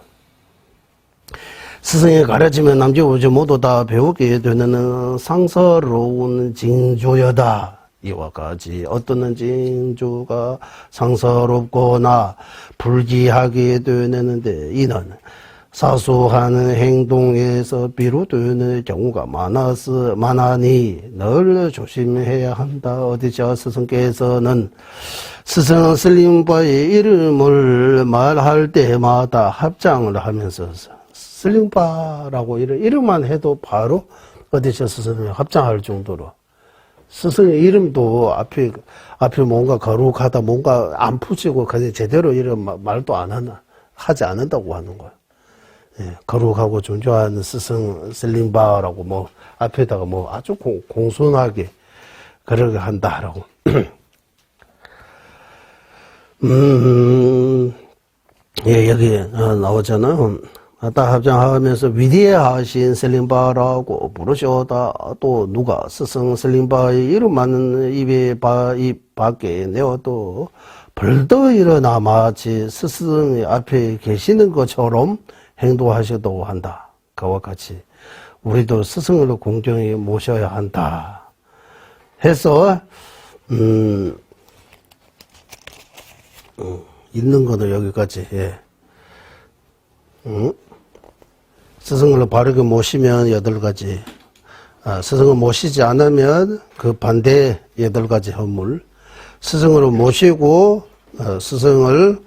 스승의 가르침은 남녀오지 모두 다 배우게 되는 상서로운 징조여다. 이와 같이 어떤 징조가 상서롭거나 불기하게 되는데 이는 사소한 행동에서 비롯되는 경우가 많으니 늘 조심해야 한다. 어디자 스승께서는 스승 슬림바의 이름을 말할 때마다 합장을 하면서 슬림바라고 이름만 해도 바로 어디자 스승이 합장할 정도로 스승의 이름도 앞에 뭔가 거룩하다, 뭔가 안 푸지고 그냥 제대로 이런 말도 하지 않는다고 하는 거예요. 거룩하고 존중하는 스승 슬림바라고 뭐 앞에다가 뭐 아주 공손하게 그렇게 한다라고. 여기 나오잖아요. 다 합장하면서 위대하신 슬림바라고 부르셔다. 또 누가 스승 슬림바의 이름만 입 밖에 내어도 벌떡 일어나 마치 스승의 앞에 계시는 것처럼 행동하셔도 한다. 그와 같이 우리도 스승을 공경히 모셔야 한다. 해서 있는 거는 여기까지. 스승을 바르게 모시면 8가지. 스승을 모시지 않으면 그 반대 8가지 허물. 스승을 모시고 스승을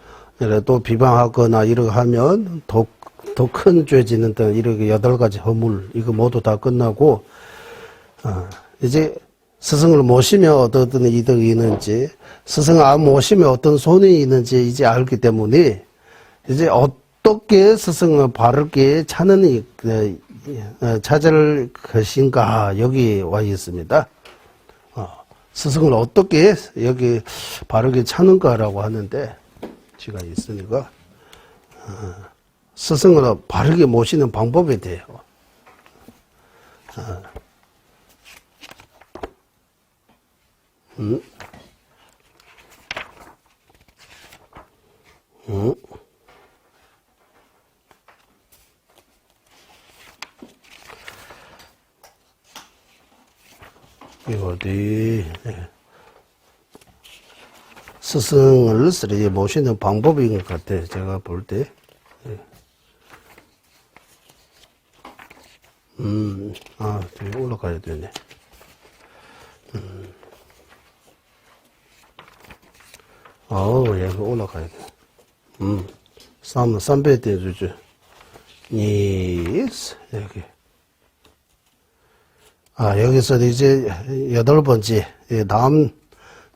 또 비방하거나 이렇게 하면 더 큰 죄 짓는 등 이렇게 8가지 허물 이거 모두 다 끝나고 이제 스승을 모시면 어떤 이득이 있는지 스승을 안 모시면 어떤 손이 있는지 이제 알기 때문에 이제 어떻게 스승을 바르게 찾을 것인가 여기 와 있습니다. 스승을 어떻게 여기 바르게 찾는가라고 하는데 제가 있으니까 스승을 바르게 모시는 방법에 대해요. 이거 어디 스승을 쓰레기 모시는 방법인 것 같아. 제가 볼 때. 뒤에 올라가야 되네. 여기 올라가야 돼. 3배 떼주죠. 예스. 여기. 여기서 이제 8번째, 다음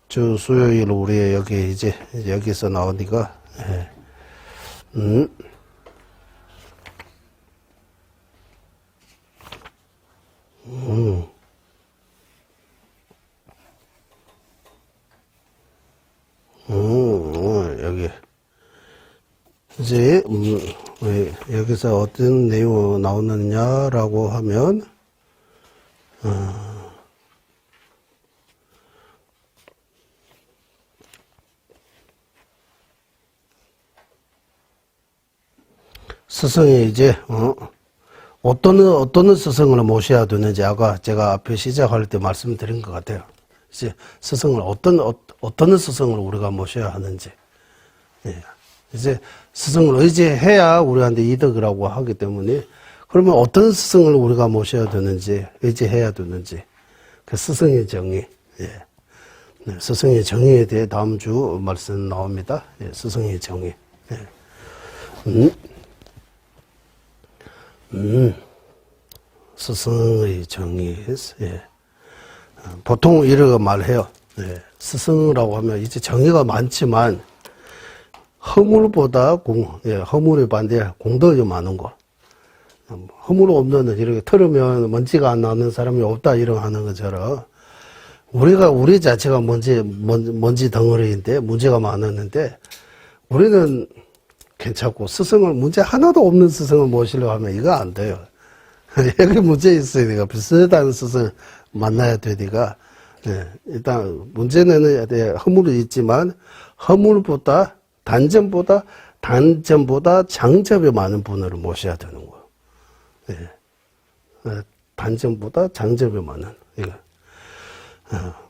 주 수요일 우리 여기 이제 여기서 나오니까, 여기. 이제, 여기서 어떤 내용 나오느냐라고 하면, 스승이 이제, 어떤 스승을 모셔야 되는지 아까 제가 앞에 시작할 때 말씀드린 것 같아요. 이제 스승을 어떤 스승을 우리가 모셔야 하는지. 예. 이제 스승을 의지해야 우리한테 이득이라고 하기 때문에 그러면 어떤 스승을 우리가 모셔야 되는지, 의지해야 되는지. 그 스승의 정의. 예. 네, 스승의 정의에 대해 다음 주 말씀 나옵니다. 예, 스승의 정의. 예. 스승의 정의. 예. 보통 이렇게 말해요. 예. 스승이라고 하면 이제 정의가 많지만 허물보다 허물에 반대 공덕이 많은 거. 허물 없는 이렇게 털으면 먼지가 안 나는 사람이 없다 이런 하는 것처럼 우리 자체가 먼지 덩어리인데 문제가 많았는데 우리는 괜찮고 스승을 문제 하나도 없는 스승을 모시려고 하면 이거 안 돼요. 여기 문제 있어요. 내가 비슷한 스승 만나야 되니까 일단 문제는 허물이 있지만 허물보다 단점보다 장점이 많은 분을 모셔야 되는 거예요. 예. 단점보다 장점이 많은 이거.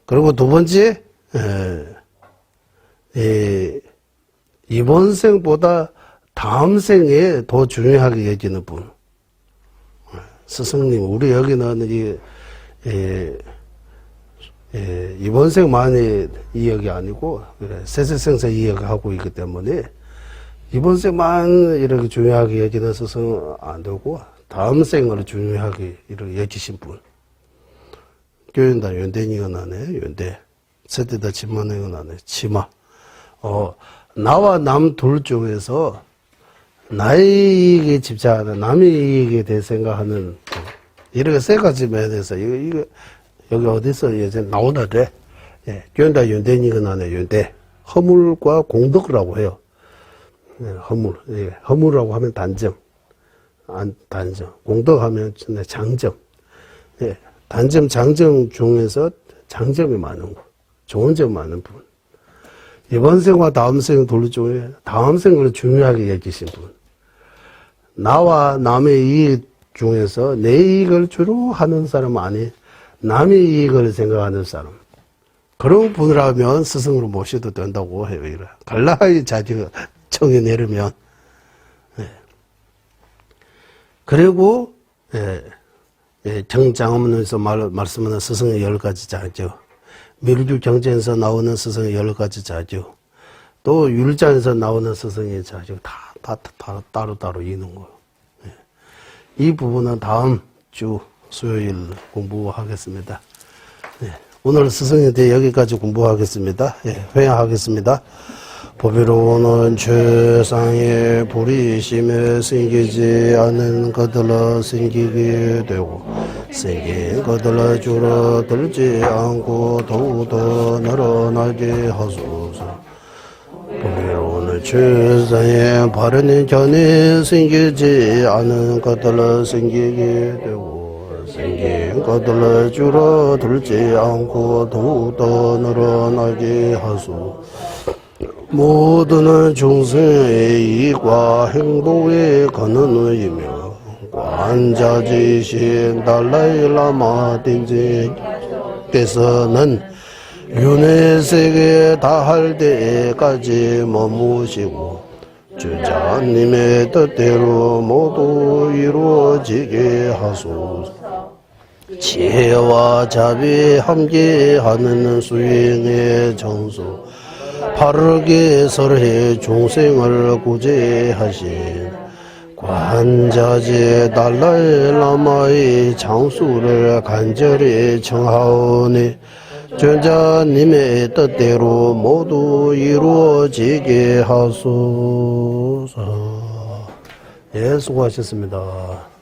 그리고 두 번째 이번 생보다 다음 생에 더 중요하게 여기는 분. 스승님, 우리 여기는 이번 생만의 이역이 아니고 세세생사 이역하고 있기 때문에 이번 생만 이렇게 중요하게 여기는 스승은 안 되고 다음 생을 중요하게 이렇게 여기신 분. 교인다 연대니가 나네, 연대. 세대다 치마네가 나네, 치마. 나와 남 둘 중에서 나의 이익에 집착하는, 남의 이익에 대해 생각하는, 이렇게 세 가지 면에서, 이거, 여기 어디서 예전 나오는데, 예, 교인다 연대니가 나네, 연대. 허물과 공덕이라고 해요. 예, 허물. 예, 허물이라고 하면 단점. 단점. 공덕하면 장점. 예. 단점, 장점 중에서 장점이 많은 거. 좋은 점 많은 분. 이번 생과 다음 생 둘 중에 다음 생을 중요하게 여기신 분. 나와 남의 이익 중에서 내 이익을 주로 하는 사람 아니, 남의 이익을 생각하는 사람. 그런 분이라면 스승으로 모셔도 된다고 해요. 갈라의 자질 청에 내리면. 예. 그리고, 정장엄문에서 말씀하는 스승의 10가지 자죠. 미르주 경전에서 나오는 스승의 10가지 자죠. 또 율자에서 나오는 스승의 자죠. 다 따로따로 있는 거예요. 이 부분은 다음 주 수요일 공부하겠습니다. 오늘 스승에 대해 여기까지 공부하겠습니다. 회양하겠습니다. 보비로는 최상의 불이심에 생기지 않은 것들로 생기게 되고 생긴 것들로 줄어들지 않고 더욱더 늘어나게 하소서. 보비로는 최상의 바른 견이 생기지 않은 것들로 생기게 되고 생긴 것들로 줄어들지 않고 더욱더 늘어나게 하소서. 모든 중생의 이익과 행복에 가는 의이며 관자지신 달라이라마 땡제께서는 윤회 세계에 다할 때까지 머무시고 주자님의 뜻대로 모두 이루어지게 하소서. 지혜와 자비 함께하는 수행의 정수 바르게 설해 중생을 구제하신 관자재 달라이 라마의 장수를 간절히 청하오니 전자님의 뜻대로 모두 이루어지게 하소서. 예, 수고하셨습니다.